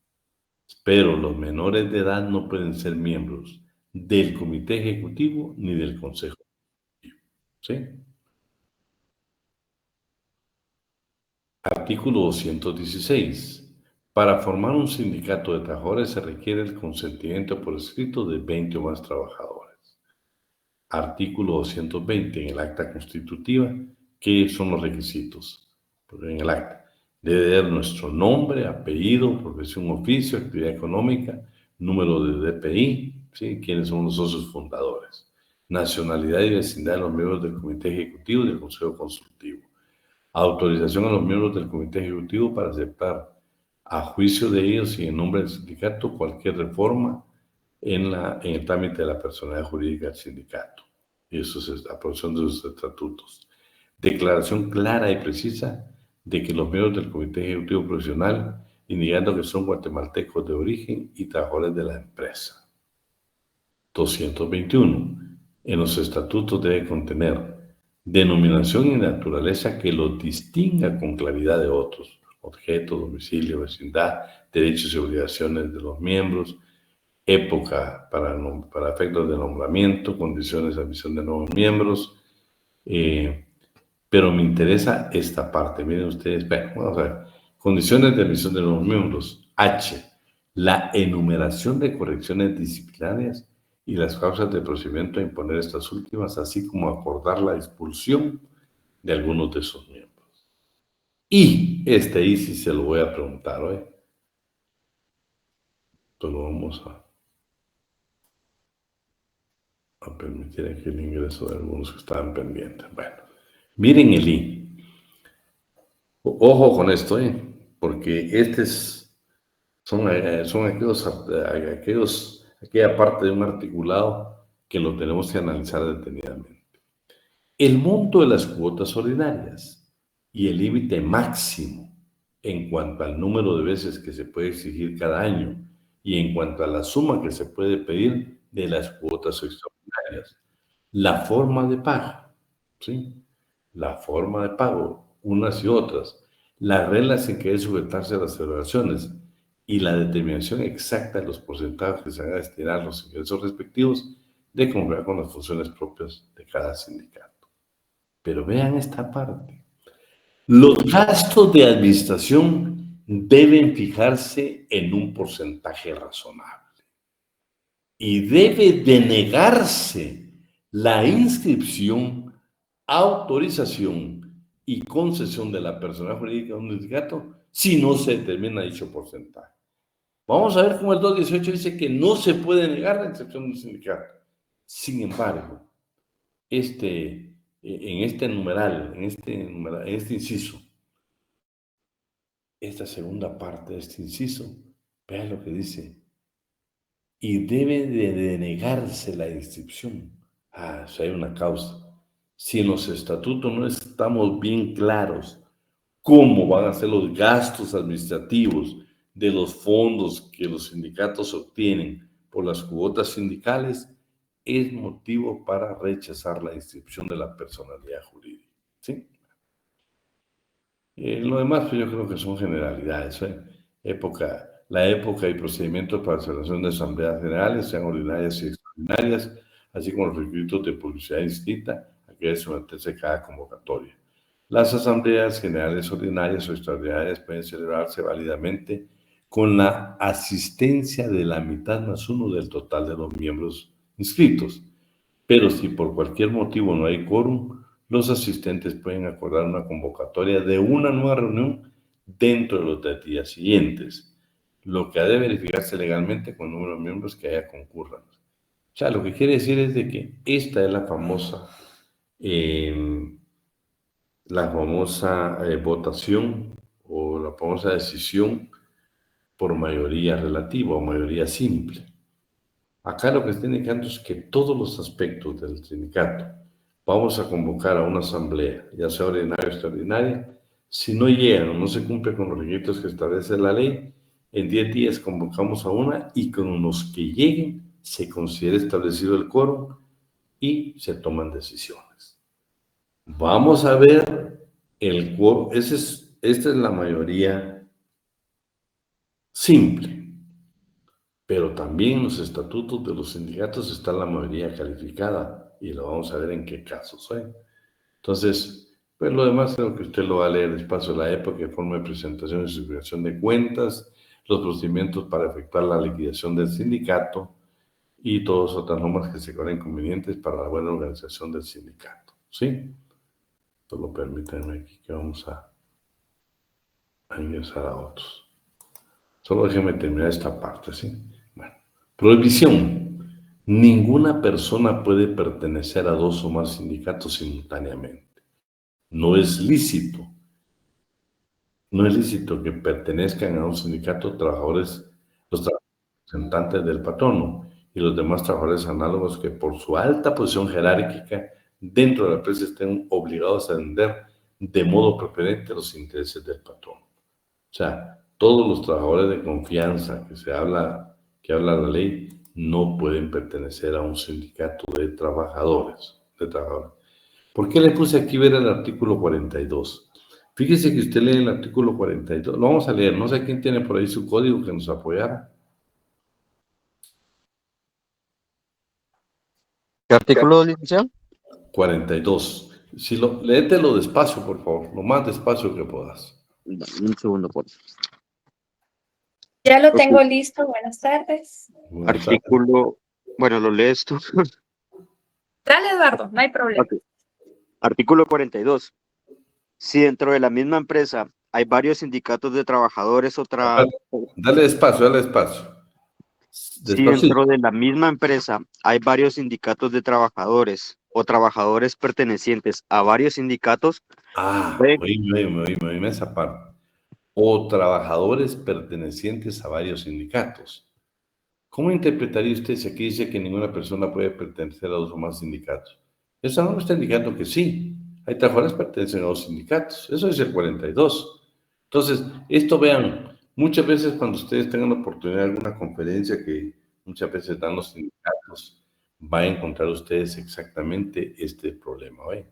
pero los menores de edad no pueden ser miembros del Comité Ejecutivo ni del Consejo Ejecutivo. ¿Sí? Artículo 216. Para formar un sindicato de trabajadores se requiere el consentimiento por escrito de 20 o más trabajadores. Artículo 220. En el acta constitutiva, ¿qué son los requisitos? Pues en el acta debe dar nuestro nombre, apellido, profesión, oficio, actividad económica, número de DPI, ¿sí? Quiénes son los socios fundadores, nacionalidad y vecindad de los miembros del Comité Ejecutivo y del Consejo Consultivo, autorización a los miembros del Comité Ejecutivo para aceptar a juicio de ellos y en nombre del sindicato cualquier reforma en el trámite de la personalidad jurídica del sindicato. Y eso es la aprobación de sus estatutos. Declaración clara y precisa de que los miembros del Comité Ejecutivo Profesional, indicando que son guatemaltecos de origen y trabajadores de la empresa. 221. En los estatutos debe contener denominación y naturaleza que los distinga con claridad de otros, objeto, domicilio, vecindad, derechos y obligaciones de los miembros, época para efectos de nombramiento, condiciones de admisión de nuevos miembros, pero me interesa esta parte. Miren ustedes, bueno, vamos a ver. Condiciones de admisión de nuevos miembros. H. La enumeración de correcciones disciplinarias y las causas de procedimiento a imponer estas últimas, así como acordar la expulsión de algunos de sus miembros. Y ahí sí se lo voy a preguntar hoy. Entonces lo vamos a permitir aquí el ingreso de algunos que estaban pendientes. Bueno, miren el I. Ojo con esto, porque son aquella parte de un articulado que lo tenemos que analizar detenidamente. El monto de las cuotas ordinarias y el límite máximo en cuanto al número de veces que se puede exigir cada año y en cuanto a la suma que se puede pedir de las cuotas extraordinarias. La forma de pago, ¿sí? La forma de pago, unas y otras, las reglas en que debe sujetarse a las celebraciones y la determinación exacta de los porcentajes que se van a destinar a los ingresos respectivos de conformidad con las funciones propias de cada sindicato. Pero vean esta parte. Los gastos de administración deben fijarse en un porcentaje razonable y debe denegarse la inscripción, autorización y concesión de la personalidad jurídica de un sindicato si no se determina dicho porcentaje. Vamos a ver cómo el 218 dice que no se puede negar la inscripción de un sindicato. Sin embargo, en este numeral, en este inciso, esta segunda parte de este inciso, vean lo que dice. Y debe de denegarse la inscripción. Si hay una causa. Si en los estatutos no estamos bien claros cómo van a ser los gastos administrativos de los fondos que los sindicatos obtienen por las cuotas sindicales, es motivo para rechazar la inscripción de la personalidad jurídica. ¿Sí? Lo demás, pues yo creo que son generalidades. La época y procedimientos para la celebración de asambleas generales, sean ordinarias y extraordinarias, así como los requisitos de publicidad inscrita a que debe someterse cada convocatoria. Las asambleas generales ordinarias o extraordinarias pueden celebrarse válidamente con la asistencia de la mitad más uno del total de los miembros inscritos. Pero si por cualquier motivo no hay quórum, los asistentes pueden acordar una convocatoria de una nueva reunión dentro de los días siguientes, lo que ha de verificarse legalmente con el número de miembros que haya concurran. O sea, lo que quiere decir es de que esta es la famosa votación o la famosa decisión por mayoría relativa o mayoría simple. Acá lo que está indicando es que todos los aspectos del sindicato vamos a convocar a una asamblea, ya sea ordinaria o extraordinaria. Si no llegan o no se cumple con los requisitos que establece la ley, en 10 días convocamos a una y con los que lleguen se considera establecido el quórum y se toman decisiones. Vamos a ver el quórum. Esta es la mayoría simple. Pero también en los estatutos de los sindicatos está la mayoría calificada y lo vamos a ver en qué casos hay. Entonces, pues lo demás creo que usted lo va a leer despacio de la época, forma de presentación y circulación de cuentas, los procedimientos para efectuar la liquidación del sindicato y todas otras normas que se consideran convenientes para la buena organización del sindicato. ¿Sí? Solo permítanme aquí que vamos a ingresar a otros. Solo déjenme terminar esta parte, ¿sí? Bueno, prohibición. Ninguna persona puede pertenecer a 2 o más sindicatos simultáneamente. No es lícito. No es lícito que pertenezcan a un sindicato trabajadores, los representantes del patrono y los demás trabajadores análogos que por su alta posición jerárquica dentro de la empresa estén obligados a atender de modo preferente los intereses del patrono. O sea, todos los trabajadores de confianza que habla la ley no pueden pertenecer a un sindicato de trabajadores. ¿Por qué le puse aquí ver el artículo 42? Fíjese que usted lee el artículo 42. Lo vamos a leer. No sé quién tiene por ahí su código que nos apoyara. ¿Qué artículo, licenciado? 42. Léetelo despacio, por favor. Lo más despacio que puedas. Un segundo, por favor. Ya lo tengo listo. Buenas tardes. Artículo, bueno, lo lees tú. Dale, Eduardo, no hay problema. Okay. Artículo 42. Si dentro de la misma empresa hay varios sindicatos de trabajadores o Dale despacio, dale despacio. Si dentro de la misma empresa hay varios sindicatos de trabajadores o trabajadores pertenecientes a varios sindicatos. Oíme esa parte. O trabajadores pertenecientes a varios sindicatos. ¿Cómo interpretaría usted si aquí dice que ninguna persona puede pertenecer a 2 o más sindicatos? Eso no está indicando que sí. Hay trabajadores que pertenecen a 2 sindicatos. Eso es el 42. Entonces, esto vean, muchas veces cuando ustedes tengan la oportunidad de alguna conferencia que muchas veces dan los sindicatos, va a encontrar ustedes exactamente este problema, ¿ve?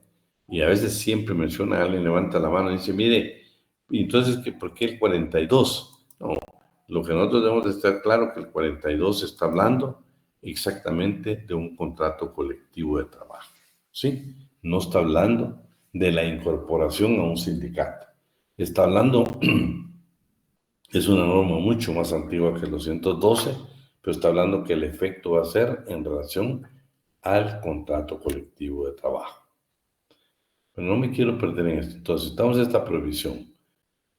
Y a veces siempre menciona, alguien levanta la mano y dice, mire, entonces, ¿por qué el 42? No, lo que nosotros debemos de estar claro que el 42 está hablando exactamente de un contrato colectivo de trabajo, ¿sí? No está hablando de la incorporación a un sindicato. Está hablando, es una norma mucho más antigua que el 212, pero está hablando que el efecto va a ser en relación al contrato colectivo de trabajo. Pero no me quiero perder en esto. Entonces, estamos en esta prohibición.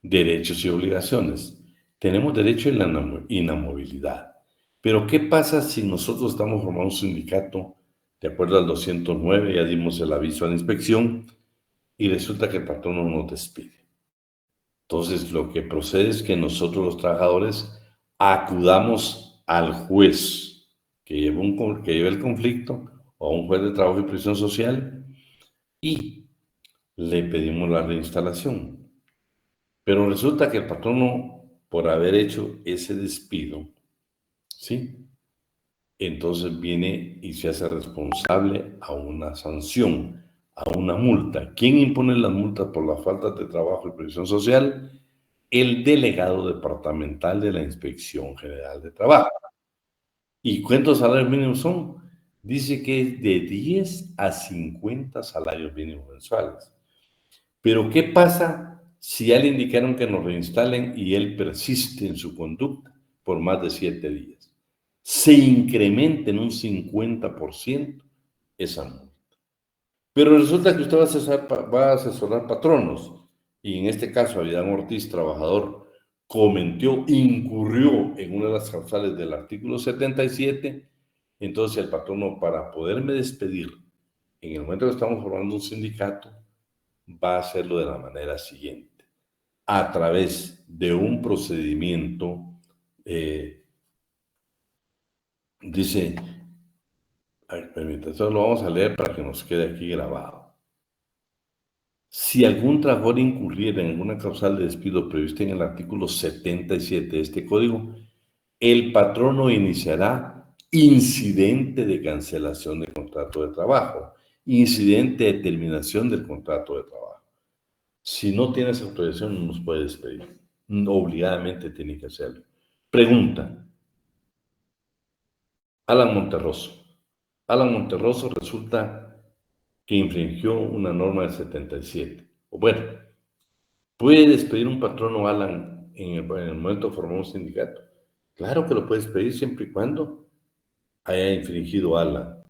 Derechos y obligaciones. Tenemos derecho a la inamovilidad. Pero, ¿qué pasa si nosotros estamos formando un sindicato de acuerdo al 209, ya dimos el aviso a la inspección, y resulta que el patrón no nos despide? Entonces, lo que procede es que nosotros los trabajadores acudamos al juez que lleva el conflicto, o a un juez de trabajo y previsión social, y le pedimos la reinstalación. Pero resulta que el patrono, por haber hecho ese despido, ¿sí? Entonces viene y se hace responsable a una sanción, a una multa. ¿Quién impone las multas por las faltas de trabajo y previsión social? El delegado departamental de la Inspección General de Trabajo. ¿Y cuántos salarios mínimos son? Dice que es de 10 a 50 salarios mínimos mensuales. Pero ¿qué pasa si ya le indicaron que nos reinstalen y él persiste en su conducta por más de 7 días? Se incrementa en un 50% esa multa. Pero resulta que usted va a asesorar patronos, y en este caso, Avidán Ortiz, trabajador, incurrió en una de las causales del artículo 77, Entonces el patrono, para poderme despedir, en el momento que estamos formando un sindicato, va a hacerlo de la manera siguiente: a través de un procedimiento, dice, permítanme, lo vamos a leer para que nos quede aquí grabado. Si algún trabajador incurriera en alguna causal de despido prevista en el artículo 77 de este código, el patrono iniciará incidente de cancelación de contrato de trabajo, incidente de terminación del contrato de trabajo. Si no tienes autorización, no nos puede despedir. Obligadamente tiene que hacerlo. Pregunta. Alan Monterroso. Alan Monterroso resulta que infringió una norma del 77. O bueno, ¿puede despedir un patrono Alan en el momento de formar un sindicato? Claro que lo puedes pedir siempre y cuando haya infringido Alan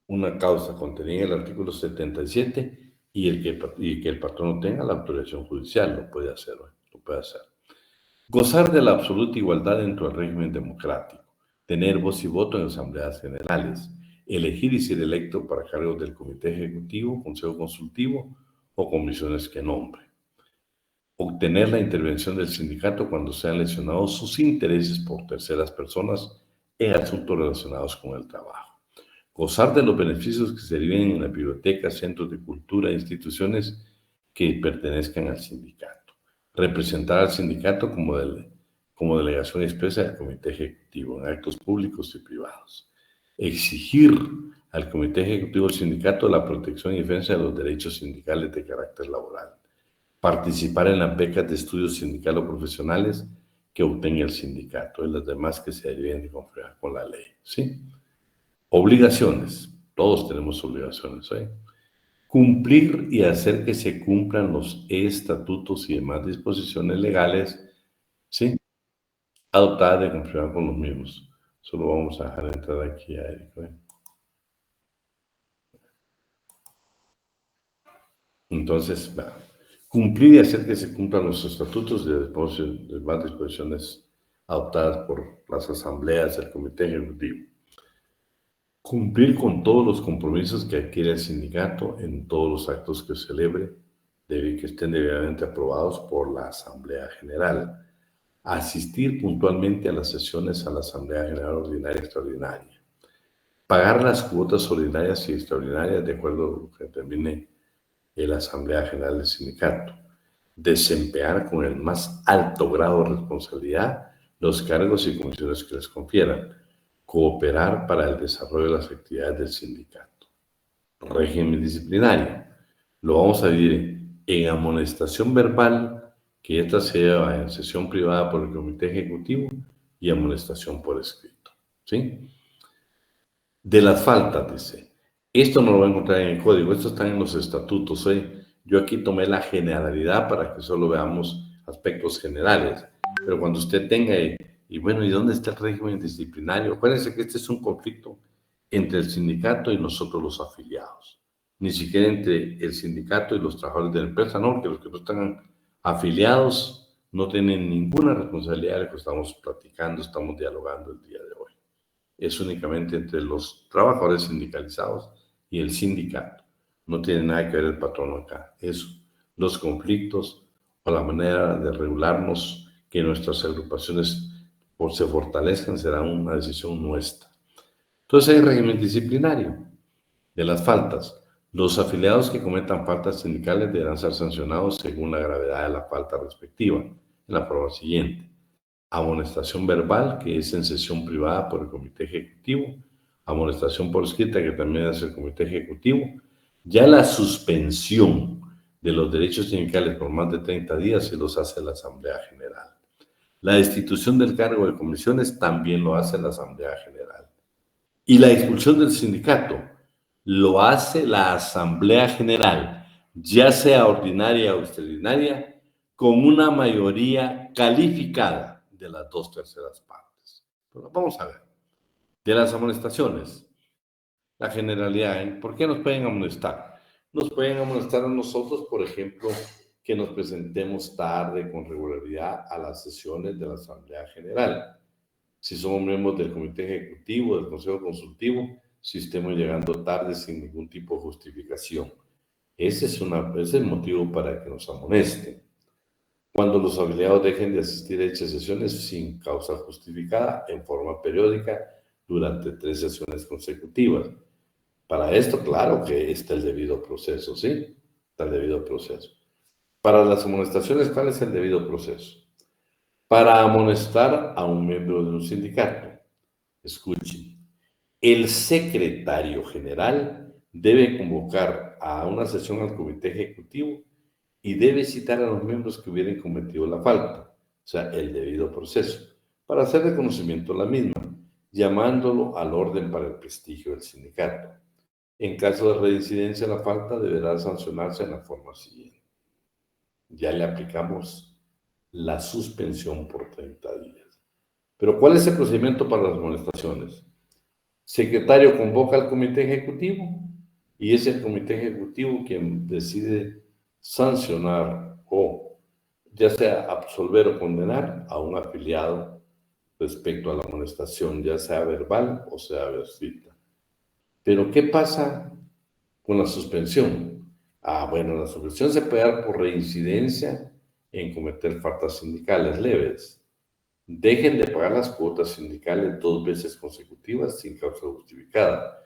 una causa contenida en el artículo 77 y que el patrono tenga la autorización judicial. Lo puede hacer. Gozar de la absoluta igualdad dentro del régimen democrático, tener voz y voto en asambleas generales, elegir y ser electo para cargos del comité ejecutivo, consejo consultivo o comisiones que nombre. Obtener la intervención del sindicato cuando sean lesionados sus intereses por terceras personas en asuntos relacionados con el trabajo. Gozar de los beneficios que se deriven en la biblioteca, centros de cultura e instituciones que pertenezcan al sindicato. Representar al sindicato como delegación expresa del comité ejecutivo en actos públicos y privados. Exigir al comité ejecutivo del sindicato la protección y defensa de los derechos sindicales de carácter laboral. Participar en las becas de estudios sindical o profesionales que obtenga el sindicato y las demás que se deben de conformar con la ley. ¿Sí? Obligaciones. Todos tenemos obligaciones. Cumplir y hacer que se cumplan los estatutos y demás disposiciones legales, ¿sí?, adoptadas de conformidad con los mismos. Solo vamos a dejar entrar aquí a Eric. Entonces, cumplir y hacer que se cumplan los estatutos de demás disposiciones adoptadas por las asambleas del comité ejecutivo. Cumplir con todos los compromisos que adquiere el sindicato en todos los actos que celebre, que estén debidamente aprobados por la Asamblea General. Asistir puntualmente a las sesiones a la Asamblea General Ordinaria y Extraordinaria. Pagar las cuotas ordinarias y extraordinarias de acuerdo a lo que determine la Asamblea General del Sindicato. Desempeñar con el más alto grado de responsabilidad los cargos y comisiones que les confieran. Cooperar para el desarrollo de las actividades del sindicato. Régimen disciplinario. Lo vamos a dividir en amonestación verbal, que esta se lleva en sesión privada por el comité ejecutivo, y amonestación por escrito. ¿Sí? De las faltas, dice. Esto no lo va a encontrar en el código, esto está en los estatutos. Yo aquí tomé la generalidad para que solo veamos aspectos generales. Pero cuando usted tenga... Y bueno, ¿y dónde está el régimen disciplinario? Acuérdense que este es un conflicto entre el sindicato y nosotros los afiliados. Ni siquiera entre el sindicato y los trabajadores de la empresa, no, porque los que no están afiliados no tienen ninguna responsabilidad de lo que estamos platicando, estamos dialogando el día de hoy. Es únicamente entre los trabajadores sindicalizados y el sindicato. No tiene nada que ver el patrono acá. Es los conflictos o la manera de regularnos, que nuestras agrupaciones se fortalezcan, será una decisión nuestra. Entonces hay régimen disciplinario de las faltas. Los afiliados que cometan faltas sindicales deberán ser sancionados según la gravedad de la falta respectiva, en la forma siguiente: amonestación verbal, que es en sesión privada por el comité ejecutivo; amonestación por escrita, que también es el comité ejecutivo; ya la suspensión de los derechos sindicales por más de 30 días se los hace la Asamblea General. La destitución del cargo de comisiones también lo hace la Asamblea General. Y la expulsión del sindicato lo hace la Asamblea General, ya sea ordinaria o extraordinaria, con una mayoría calificada de las 2/3 partes. Pero vamos a ver. De las amonestaciones, la generalidad, ¿por qué nos pueden amonestar? Nos pueden amonestar a nosotros, por ejemplo, que nos presentemos tarde con regularidad a las sesiones de la Asamblea General. si somos miembros del comité ejecutivo, del consejo consultivo, si estemos llegando tarde sin ningún tipo de justificación. Ese es el motivo para que nos amonesten. Cuando los afiliados dejen de asistir a dichas sesiones sin causa justificada en forma periódica durante 3 sesiones consecutivas. Para esto, claro que está el debido proceso, ¿sí? Está el debido proceso. Para las amonestaciones, ¿cuál es el debido proceso? Para amonestar a un miembro de un sindicato, escuchen, el secretario general debe convocar a una sesión al comité ejecutivo y debe citar a los miembros que hubieran cometido la falta, o sea, el debido proceso, para hacer reconocimiento de la misma, llamándolo al orden para el prestigio del sindicato. En caso de reincidencia, la falta deberá sancionarse en la forma siguiente. Ya le aplicamos la suspensión por 30 días. Pero ¿cuál es el procedimiento para las amonestaciones? Secretario convoca al comité ejecutivo y es el comité ejecutivo quien decide sancionar o ya sea absolver o condenar a un afiliado respecto a la amonestación, ya sea verbal o sea escrita. Pero ¿qué pasa con la suspensión? Bueno, la suspensión se puede dar por reincidencia en cometer faltas sindicales leves. Dejen de pagar las cuotas sindicales 2 veces consecutivas sin causa justificada.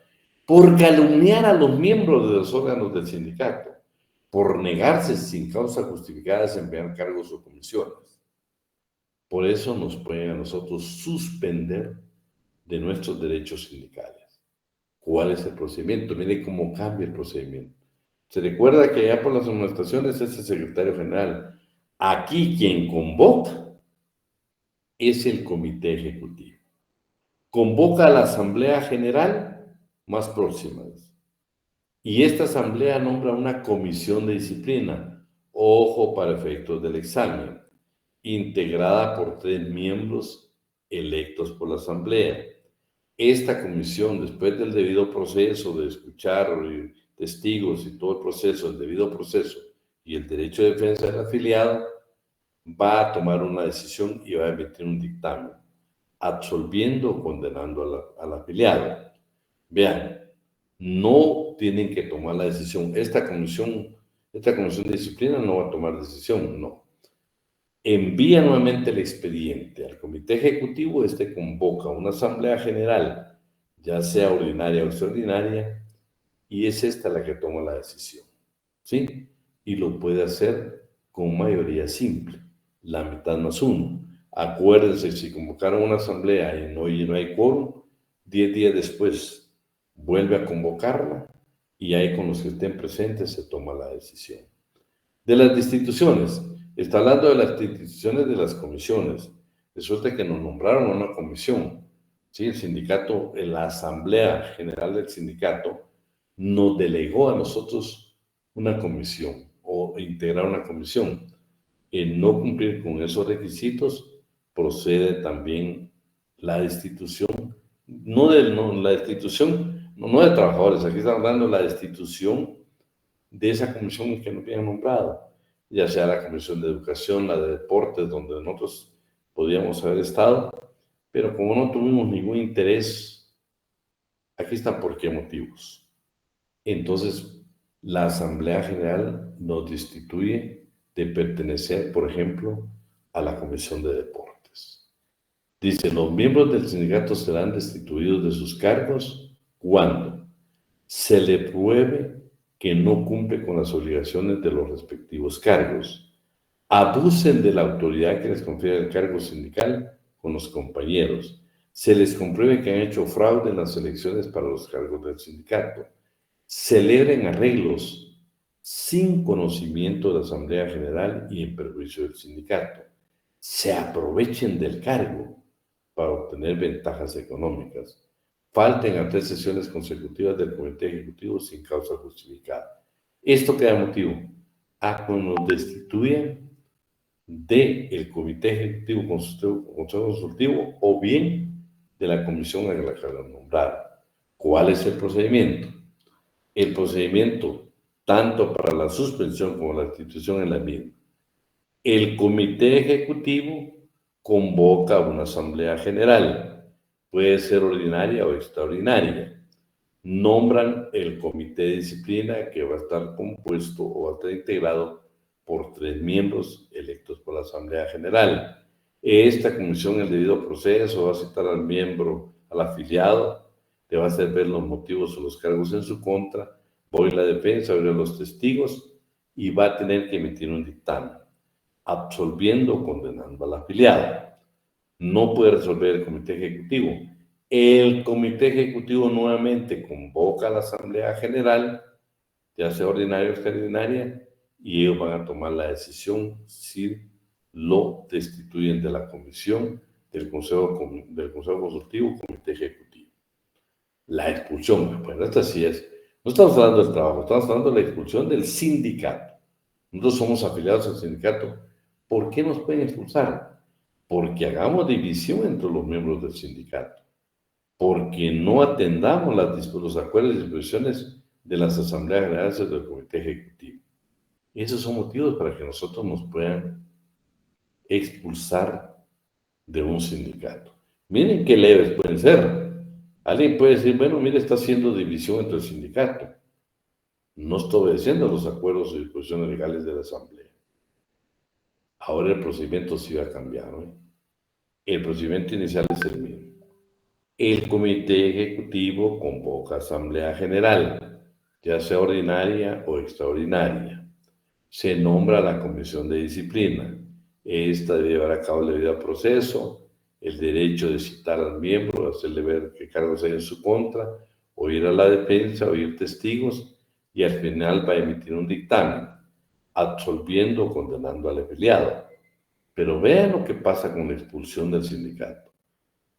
Por calumniar a los miembros de los órganos del sindicato. Por negarse sin causa justificada a desempeñar cargos o comisiones. Por eso nos pueden a nosotros suspender de nuestros derechos sindicales. ¿Cuál es el procedimiento? Mire cómo cambia el procedimiento. Se recuerda que allá por las amonestaciones es el secretario general. Aquí quien convoca es el comité ejecutivo. Convoca a la asamblea general más próxima. Y esta asamblea nombra una comisión de disciplina, ojo para efectos del examen, integrada por 3 miembros electos por la asamblea. Esta comisión, después del debido proceso de escuchar testigos y todo el proceso, el debido proceso y el derecho de defensa del afiliado, va a tomar una decisión y va a emitir un dictamen, absolviendo o condenando al afiliado. Vean, no tienen que tomar la decisión. Esta comisión de disciplina no va a tomar decisión, no. Envía nuevamente el expediente al comité ejecutivo, convoca una asamblea general, ya sea ordinaria o extraordinaria, y es esta la que toma la decisión, ¿sí? Y lo puede hacer con mayoría simple, la mitad más 1. Acuérdense, si convocaron una asamblea y no hay quórum, 10 días después vuelve a convocarla y ahí con los que estén presentes se toma la decisión. De las destituciones, está hablando de las destituciones de las comisiones. Resulta que nos nombraron una comisión, ¿sí? El sindicato, la asamblea general del sindicato, nos delegó a nosotros una comisión o integrar una comisión. En no cumplir con esos requisitos, procede también la destitución, no de trabajadores, aquí estamos hablando de la destitución de esa comisión que nos habían nombrado, ya sea la comisión de educación, la de deportes, donde nosotros podíamos haber estado, pero como no tuvimos ningún interés, aquí están por qué motivos. Entonces, la Asamblea General nos destituye de pertenecer, por ejemplo, a la Comisión de Deportes. Dice, los miembros del sindicato serán destituidos de sus cargos cuando se le pruebe que no cumple con las obligaciones de los respectivos cargos, abusen de la autoridad que les confiere el cargo sindical con los compañeros, se les compruebe que han hecho fraude en las elecciones para los cargos del sindicato, celebren arreglos sin conocimiento de la Asamblea General y en perjuicio del sindicato, se aprovechen del cargo para obtener ventajas económicas, falten a 3 sesiones consecutivas del Comité Ejecutivo sin causa justificada. ¿Esto qué da motivo? A que nos destituyan del Comité Ejecutivo Consejo Consultivo o bien de la comisión en la que lo nombraron. ¿Cuál es el procedimiento? El procedimiento, tanto para la suspensión como la destitución, es la misma. El Comité Ejecutivo convoca a una Asamblea General puede ser ordinaria o extraordinaria. Nombran el comité de disciplina, que va a estar compuesto o va a estar integrado por 3 miembros electos por la Asamblea General. Esta comisión, en debido proceso, va a citar al miembro, al afiliado, le va a hacer ver los motivos o los cargos en su contra, va a oír la defensa, va a oír los testigos y va a tener que emitir un dictamen, absolviendo o condenando al afiliado. No puede resolver el comité ejecutivo. El comité ejecutivo nuevamente convoca a la Asamblea General, ya sea ordinaria o extraordinaria, y ellos van a tomar la decisión si lo destituyen de la comisión, del Consejo Consultivo, Comité Ejecutivo. La expulsión, bueno, esta sí es, no estamos hablando del trabajo, estamos hablando de la expulsión del sindicato. Nosotros somos afiliados al sindicato. ¿Por qué nos pueden expulsar? Porque hagamos división entre los miembros del sindicato, porque no atendamos los acuerdos y disposiciones de las asambleas generales del Comité Ejecutivo. Esos son motivos para que nosotros nos puedan expulsar de un sindicato. Miren qué leves pueden ser. Alguien puede decir, bueno, mire, está haciendo división entre el sindicato. No está obedeciendo los acuerdos y disposiciones legales de la asamblea. Ahora el procedimiento sí va a cambiar, ¿no? El procedimiento inicial es el mismo. El comité ejecutivo convoca asamblea general, ya sea ordinaria o extraordinaria. Se nombra la comisión de disciplina. Esta debe llevar a cabo el debido proceso, el derecho de citar al miembro, hacerle ver qué cargos hay en su contra, oír a la defensa, oír testigos, y al final va a emitir un dictamen, absolviendo o condenando al afiliado. Pero vean lo que pasa con la expulsión del sindicato.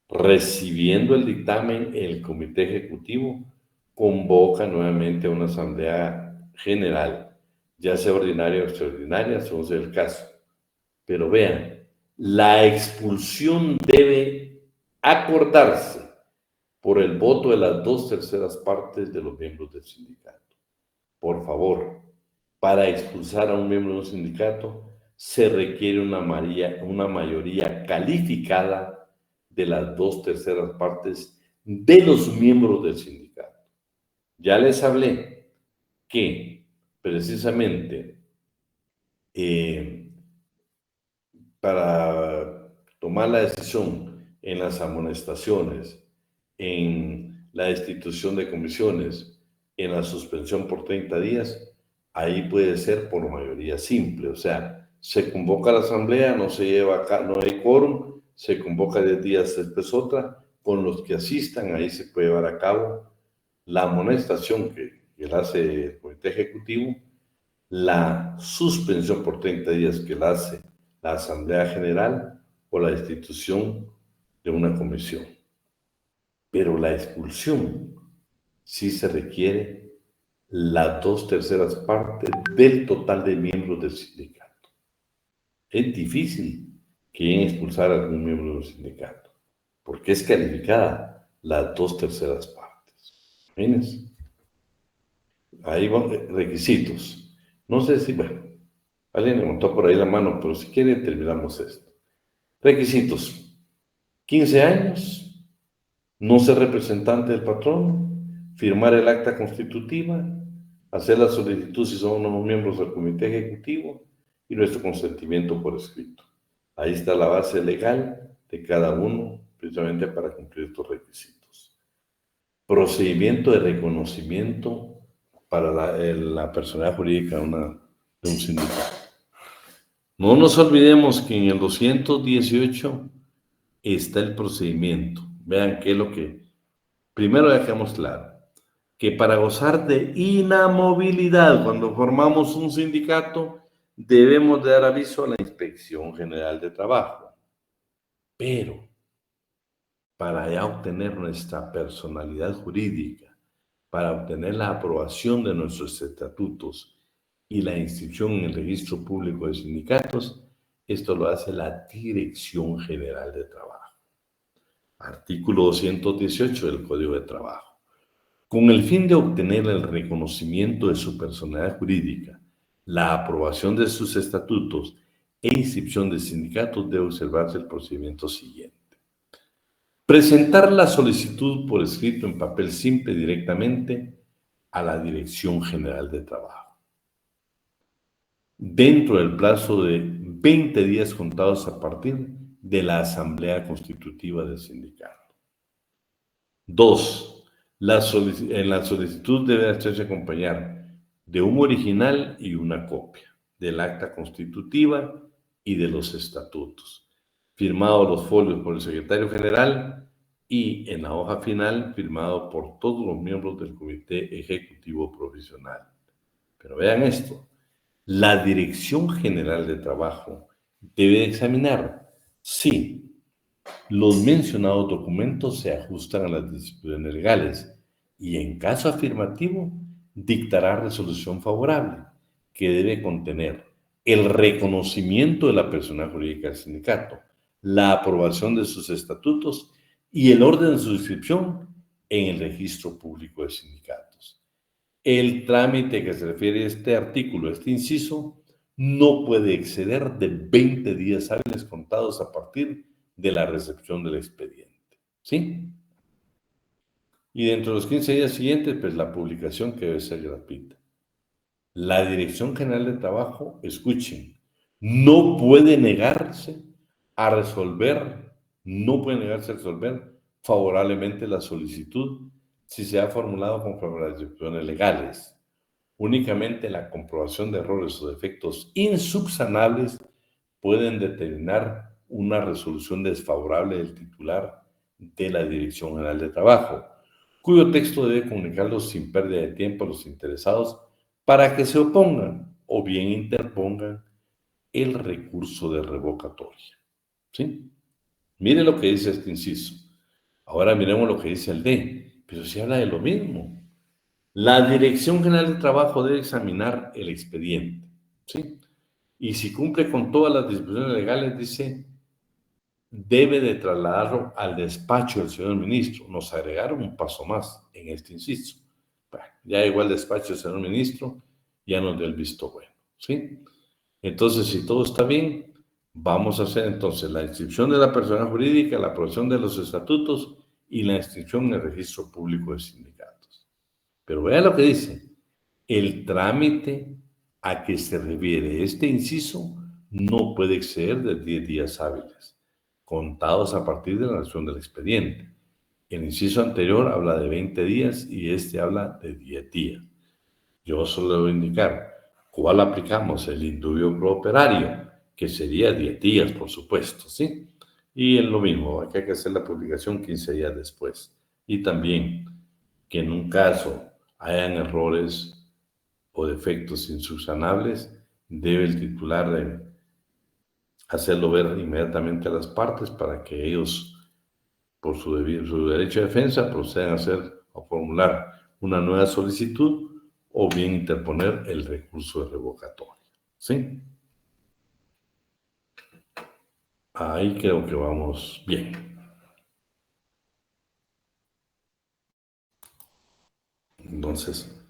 Recibiendo el dictamen, el comité ejecutivo convoca nuevamente a una asamblea general, ya sea ordinaria o extraordinaria, según sea el caso. Pero vean, la expulsión debe acordarse por el voto de las 2/3 partes de los miembros del sindicato. Por favor, para expulsar a un miembro de un sindicato se requiere una mayoría calificada de las 2/3 partes de los miembros del sindicato. Ya les hablé que precisamente para tomar la decisión en las amonestaciones, en la destitución de comisiones, en la suspensión por 30 días, ahí puede ser por mayoría simple. O sea, se convoca a la asamblea, no se lleva acá, no hay quórum, se convoca 10 días después otra, con los que asistan, ahí se puede llevar a cabo la amonestación que la hace el comité ejecutivo, la suspensión por 30 días que la hace la Asamblea General o la destitución de una comisión. Pero la expulsión sí se requiere las 2/3 partes del total de miembros del sindicato. Es difícil que lleguen a expulsar a algún miembro del sindicato, porque es calificada las 2/3 partes. ¿Vienes? Ahí van requisitos. No sé si, bueno, alguien levantó por ahí la mano, pero si quieren terminamos esto. Requisitos: 15 años, no ser representante del patrón, firmar el acta constitutiva, hacer la solicitud si son unos miembros del comité ejecutivo y nuestro consentimiento por escrito. Ahí está la base legal de cada uno, precisamente para cumplir estos requisitos. Procedimiento de reconocimiento para la personalidad jurídica de un sindicato. No nos olvidemos que en el 218 está el procedimiento. Vean qué es lo que... Primero dejamos claro que para gozar de inamovilidad cuando formamos un sindicato debemos dar aviso a la Inspección General de Trabajo. Pero para ya obtener nuestra personalidad jurídica, para obtener la aprobación de nuestros estatutos y la inscripción en el Registro Público de Sindicatos, esto lo hace la Dirección General de Trabajo. Artículo 218 del Código de Trabajo. Con el fin de obtener el reconocimiento de su personalidad jurídica, la aprobación de sus estatutos e inscripción de sindicatos, debe observarse el procedimiento siguiente. Presentar la solicitud por escrito en papel simple directamente a la Dirección General de Trabajo, dentro del plazo de 20 días contados a partir de la Asamblea Constitutiva del Sindicato. 2. En la solicitud debe hacerse acompañar de un original y una copia del acta constitutiva y de los estatutos, firmados los folios por el secretario general y en la hoja final firmado por todos los miembros del Comité Ejecutivo Provisional. Pero vean esto, la Dirección General de Trabajo debe examinar si los mencionados documentos se ajustan a las disposiciones legales y, en caso afirmativo, dictará resolución favorable que debe contener el reconocimiento de la persona jurídica del sindicato, la aprobación de sus estatutos y el orden de su inscripción en el registro público de sindicatos. El trámite que se refiere a este artículo, este inciso, no puede exceder de 20 días hábiles contados a partir de la recepción del expediente. ¿Sí? Y dentro de los 15 días siguientes, pues la publicación que debe ser gratuita. La Dirección General de Trabajo, escuchen, no puede negarse a resolver favorablemente la solicitud si se ha formulado conforme a las disposiciones legales. Únicamente la comprobación de errores o defectos insubsanables pueden determinar una resolución desfavorable del titular de la Dirección General de Trabajo, cuyo texto debe comunicarlo sin pérdida de tiempo a los interesados para que se opongan o bien interpongan el recurso de revocatoria. ¿Sí? Miren lo que dice este inciso. Ahora miremos lo que dice el D, pero se habla de lo mismo. La Dirección General de Trabajo debe examinar el expediente, ¿sí? Y si cumple con todas las disposiciones legales, dice, debe de trasladarlo al despacho del señor ministro. Nos agregaron un paso más en este inciso. Bueno, ya llegó al despacho del señor ministro, ya nos dio el visto bueno, ¿sí? Entonces, si todo está bien, vamos a hacer entonces la inscripción de la persona jurídica, la aprobación de los estatutos y la inscripción en el registro público de sindicatos. Pero vean lo que dice. El trámite a que se refiere este inciso no puede exceder de 10 días hábiles, contados a partir de la recepción del expediente. El inciso anterior habla de 20 días y este habla de 10 días. Yo solo debo indicar cuál aplicamos, el indubio prooperario, que sería 10 días, por supuesto, ¿sí? Y es lo mismo, aquí hay que hacer la publicación 15 días después. Y también que en un caso hayan errores o defectos insubsanables, debe el titular hacerlo ver inmediatamente a las partes para que ellos, por su derecho de defensa, procedan a hacer o formular una nueva solicitud o bien interponer el recurso de revocatoria. ¿Sí? Ahí creo que vamos bien. Entonces,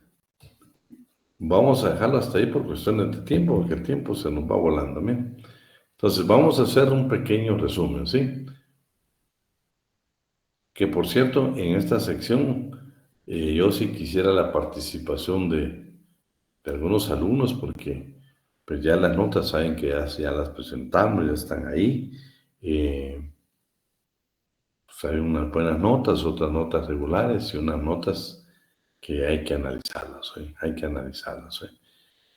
vamos a dejarlo hasta ahí por cuestiones de tiempo, porque el tiempo se nos va volando. ¿Bien? Entonces, vamos a hacer un pequeño resumen, ¿sí? Que, por cierto, en esta sección, yo sí quisiera la participación de algunos alumnos, porque pues ya las notas saben que ya las presentamos, ya están ahí. Pues hay unas buenas notas, otras notas regulares y unas notas que hay que analizarlas, ¿eh? Hay que analizarlas, ¿eh?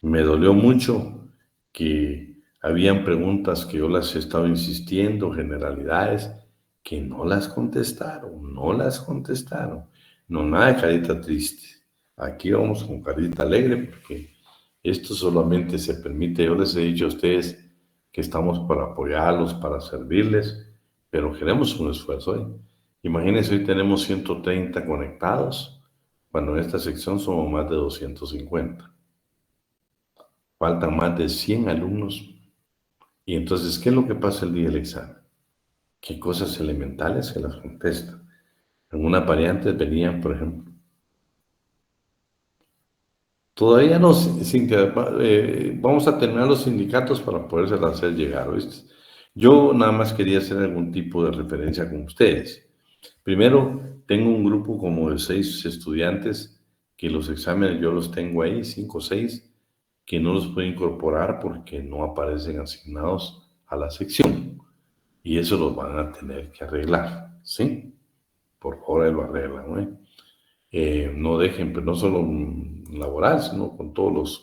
Me dolió mucho que habían preguntas que yo las he estado insistiendo, generalidades, que no las contestaron. No, nada de carita triste. Aquí vamos con carita alegre porque esto solamente se permite, yo les he dicho a ustedes que estamos para apoyarlos, para servirles, pero queremos un esfuerzo, ¿eh? Imagínense, hoy tenemos 130 conectados, cuando en esta sección somos más de 250. Faltan más de 100 alumnos. Y entonces, ¿qué es lo que pasa el día del examen? ¿Qué cosas elementales se las contestan? Algunas variantes venían, por ejemplo. Todavía no, vamos a terminar los sindicatos para poderse hacer llegar, ¿viste? Yo nada más quería hacer algún tipo de referencia con ustedes. Primero, tengo un grupo como de 6 estudiantes que los exámenes yo los tengo ahí, 5 o 6, que no los puedo incorporar porque no aparecen asignados a la sección. Y eso los van a tener que arreglar, ¿sí? Por favor, ahí lo arreglan, no dejen, pero no solo laboral, sino con todas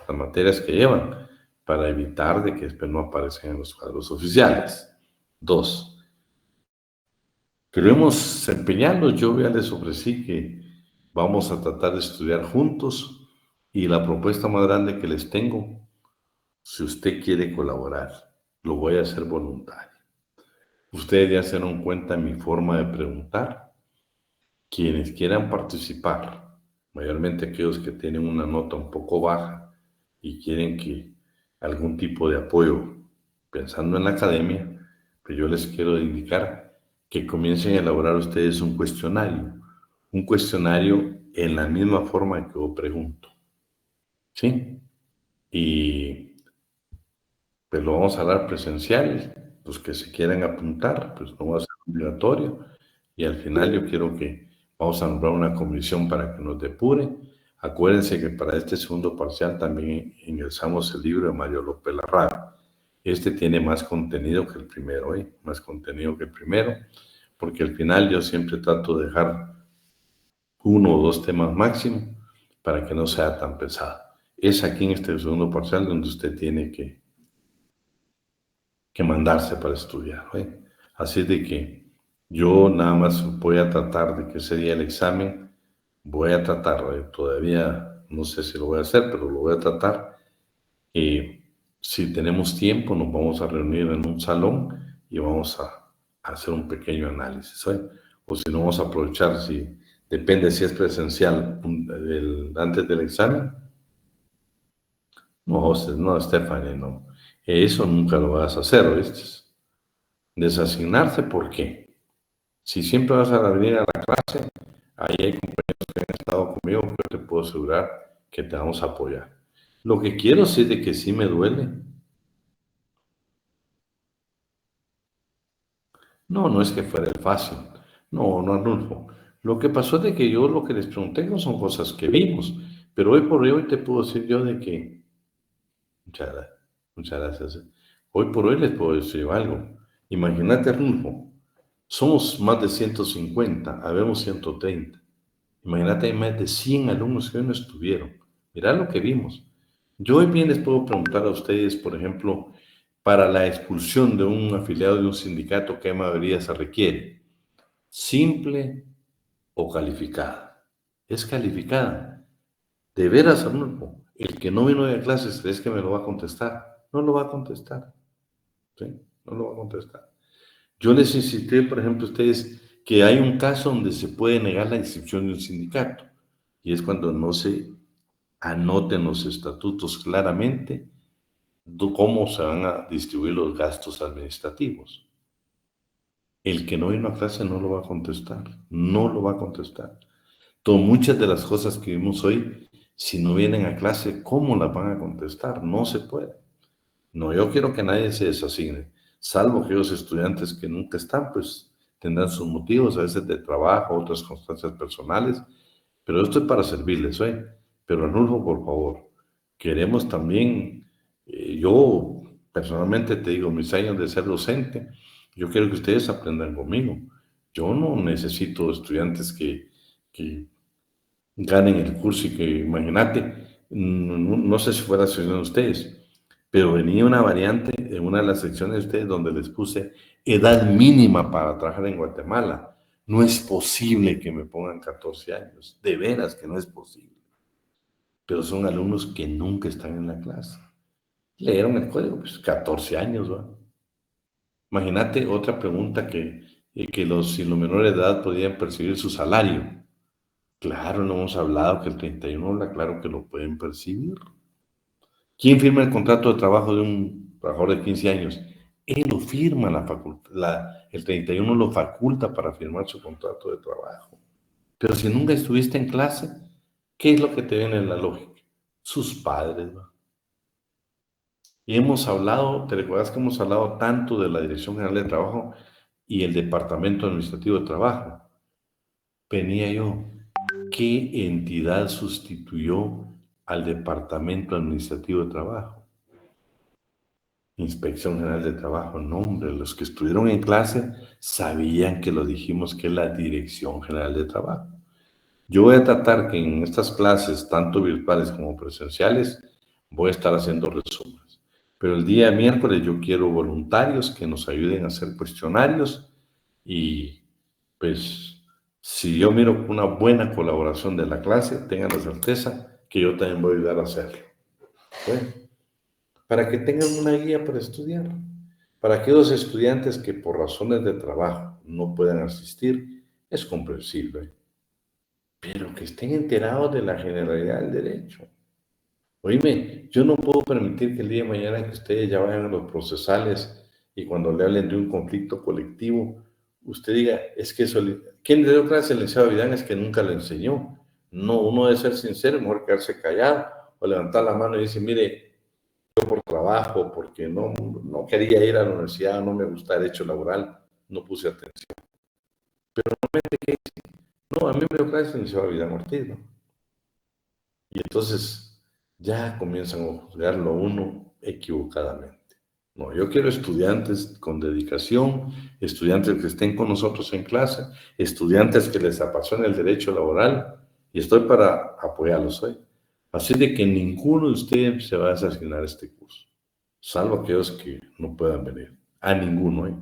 las materias que llevan, para evitar de que después no aparezcan en los cuadros oficiales. 2. Pero hemos empeñado, yo ya les ofrecí que vamos a tratar de estudiar juntos y la propuesta más grande que les tengo, si usted quiere colaborar, lo voy a hacer voluntario. Ustedes ya se dieron cuenta de mi forma de preguntar. Quienes quieran participar, mayormente aquellos que tienen una nota un poco baja y quieren que algún tipo de apoyo pensando en la academia, pues yo les quiero indicar que comiencen a elaborar ustedes un cuestionario en la misma forma que yo pregunto, ¿sí? Y pues lo vamos a dar presencial, los que se quieran apuntar, pues no va a ser obligatorio, y al final yo quiero que vamos a nombrar una comisión para que nos depure. Acuérdense que para este segundo parcial también ingresamos el libro de Mario López Larrada. Este tiene más contenido que el primero, más contenido que el primero, porque al final yo siempre trato de dejar 1 o 2 temas máximo para que no sea tan pesado. Es aquí en este segundo parcial donde usted tiene que mandarse para estudiar, Así de que yo nada más voy a tratar de que ese día el examen, voy a tratar, todavía no sé si lo voy a hacer, pero lo voy a tratar. Si tenemos tiempo, nos vamos a reunir en un salón y vamos a hacer un pequeño análisis, o si no, vamos a aprovechar, depende si es presencial antes del examen. No, Stephanie, no. Eso nunca lo vas a hacer, ¿oíste? Desasignarse, ¿por qué? Si siempre vas a venir a la clase, ahí hay compañeros que han estado conmigo, pero te puedo asegurar que te vamos a apoyar. Lo que quiero es de que sí me duele. No es que fuera el fácil. No, Arnulfo. Lo que pasó es de que yo lo que les pregunté no son cosas que vimos, pero hoy por hoy te puedo decir yo de que... Muchas gracias. Hoy por hoy les puedo decir algo. Imagínate, Arnulfo, somos más de 150, habemos 130. Imagínate, hay más de 100 alumnos que hoy no estuvieron. Mirá lo que vimos. Yo hoy bien les puedo preguntar a ustedes, por ejemplo, para la expulsión de un afiliado de un sindicato, ¿qué mayoría se requiere? ¿Simple o calificada? Es calificada. De veras, Arnulfo, el que no vino a clases, ¿crees que me lo va a contestar? No lo va a contestar. ¿Sí? No lo va a contestar. Yo les insistí, por ejemplo, a ustedes, que hay un caso donde se puede negar la inscripción de un sindicato, y es cuando no se anoten los estatutos claramente cómo se van a distribuir los gastos administrativos. El que no vino a clase no lo va a contestar, no lo va a contestar. Muchas de las cosas que vimos hoy, si no vienen a clase, ¿cómo las van a contestar? No se puede. No, yo quiero que nadie se desasigne, salvo aquellos estudiantes que nunca están, pues tendrán sus motivos, a veces de trabajo, otras constancias personales, pero esto es para servirles, Pero Arnulfo, por favor, queremos también, yo personalmente te digo, mis años de ser docente, yo quiero que ustedes aprendan conmigo. Yo no necesito estudiantes que ganen el curso y que, imagínate, no sé si fuera sección de ustedes, pero venía una variante en una de las secciones de ustedes donde les puse edad mínima para trabajar en Guatemala. No es posible que me pongan 14 años, de veras que no es posible. Pero son alumnos que nunca están en la clase. Leyeron el código, pues 14 años, ¿va? Imagínate otra pregunta que si los menores de edad podían percibir su salario. Claro, no hemos hablado que el 31, claro que lo pueden percibir. ¿Quién firma el contrato de trabajo de un trabajador de 15 años? Él lo firma, el 31 lo faculta para firmar su contrato de trabajo. Pero si nunca estuviste en clase, ¿qué es lo que te viene en la lógica? Sus padres, ¿no? Y hemos hablado, ¿te recuerdas que hemos hablado tanto de la Dirección General de Trabajo y el Departamento Administrativo de Trabajo? venía yo. ¿Qué entidad sustituyó al Departamento Administrativo de Trabajo? Inspección General de Trabajo. No, hombre, los que estuvieron en clase sabían que lo dijimos, que es la Dirección General de Trabajo. Yo voy a tratar que en estas clases, tanto virtuales como presenciales, voy a estar haciendo resúmenes. Pero el día miércoles yo quiero voluntarios que nos ayuden a hacer cuestionarios y pues si yo miro una buena colaboración de la clase, tengan la certeza que yo también voy a ayudar a hacerlo. Bueno, para que tengan una guía para estudiar. Para aquellos estudiantes que por razones de trabajo no puedan asistir, es comprensible. Pero que estén enterados de la generalidad del derecho. Oíme, yo no puedo permitir que el día de mañana que ustedes ya vayan a los procesales y cuando le hablen de un conflicto colectivo, usted diga, es que eso, ¿quién le dio clase al licenciado Vidán? Es que nunca le enseñó. No, uno debe ser sincero, mejor quedarse callado o levantar la mano y decir, mire, yo por trabajo, porque no quería ir a la universidad, no me gusta el derecho laboral, no puse atención. Pero normalmente, ¿qué dice? No, a mí me dio clase el licenciado Vidán Ortiz, ¿no? Y entonces ya comienzan a juzgarlo a uno equivocadamente. No, yo quiero estudiantes con dedicación, estudiantes que estén con nosotros en clase, estudiantes que les apasione el derecho laboral, y estoy para apoyarlos hoy. Así de que ninguno de ustedes se va a asignar este curso, salvo aquellos que no puedan venir. A ninguno, ¿eh?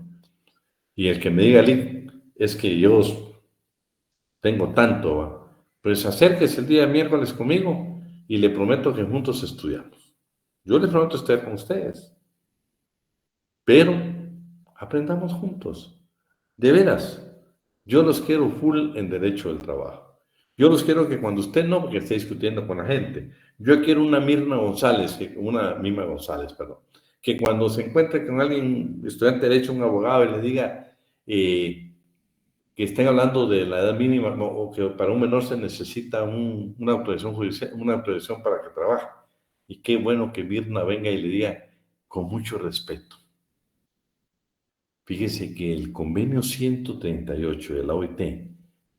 Y el que me diga, Lick, es que yo tengo tanto, ¿va? Pues acérquese el día miércoles conmigo y le prometo que juntos estudiamos. Yo les prometo estudiar con ustedes. Pero aprendamos juntos. De veras, yo los quiero full en derecho del trabajo. Yo los quiero que cuando usted no, porque esté discutiendo con la gente, yo quiero una Mima González, que cuando se encuentre con alguien, estudiante de derecho, un abogado, y le diga que estén hablando de la edad mínima, ¿no? O que para un menor se necesita una autorización judicial, una autorización para que trabaje. Y qué bueno que Mirna venga y le diga con mucho respeto. Fíjese que el convenio 138 de la OIT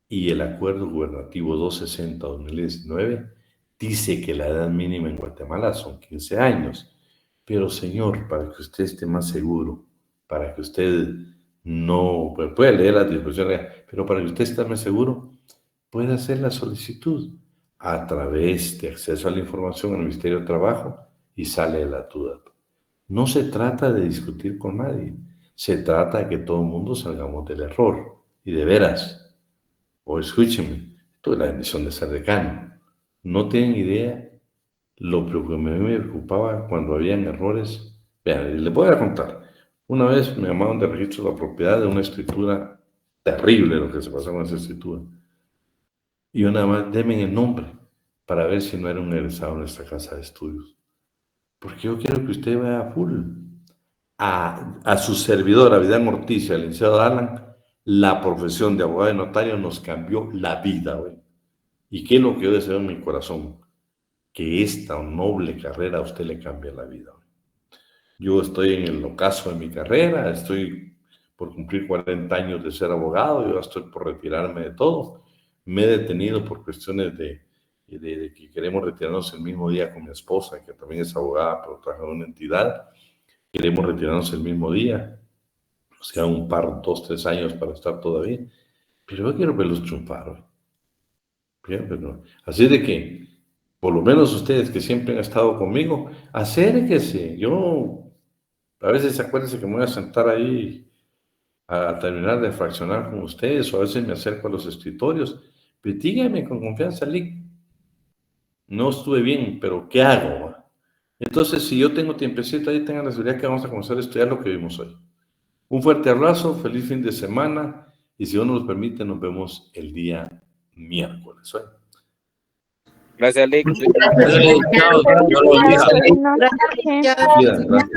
y el acuerdo gubernativo 260-2019 dice que la edad mínima en Guatemala son 15 años. Pero, señor, para que usted esté más seguro, para que usted no puede leer las disposiciones, pero para que usted esté más seguro, puede hacer la solicitud a través de acceso a la información al Ministerio de Trabajo y sale de la duda. No se trata de discutir con nadie. Se trata de que todo el mundo salgamos del error. Y de veras, o escúchenme, tuve la bendición de ser decano. No tienen idea lo que me preocupaba cuando habían errores. Vean, les voy a contar. Una vez me llamaron de registro de la propiedad de una escritura terrible, lo que se pasó con esa escritura. Y yo nada más, denme el nombre para ver si no era un egresado en nuestra casa de estudios. Porque yo quiero que usted vaya full. A su servidor, a Vidán Ortiz y al licenciado Alan, la profesión de abogado y notario nos cambió la vida, güey. ¿Y qué es lo que yo deseo en mi corazón? Que esta noble carrera a usted le cambie la vida, güey. Yo estoy en el ocaso de mi carrera, estoy por cumplir 40 años de ser abogado, yo estoy por retirarme de todo. Me he detenido por cuestiones de que queremos retirarnos el mismo día con mi esposa, que también es abogada, pero trabaja en una entidad. Queremos retirarnos el mismo día. Nos quedan un par, 2, 3 años para estar todavía. Pero yo quiero verlos triunfar hoy. Así de que, por lo menos ustedes que siempre han estado conmigo, acérquense. Yo, a veces acuérdense que me voy a sentar ahí a terminar de fraccionar con ustedes, o a veces me acerco a los escritorios. Pero díganme con confianza, Lick, no estuve bien, pero ¿qué hago? Entonces, si yo tengo tiempecito ahí, tengan la seguridad que vamos a comenzar a estudiar lo que vimos hoy. Un fuerte abrazo, feliz fin de semana, y si Dios nos lo permite, nos vemos el día miércoles. Gracias, Lick. Gracias. Chao. Gracias. Gracias. Gracias.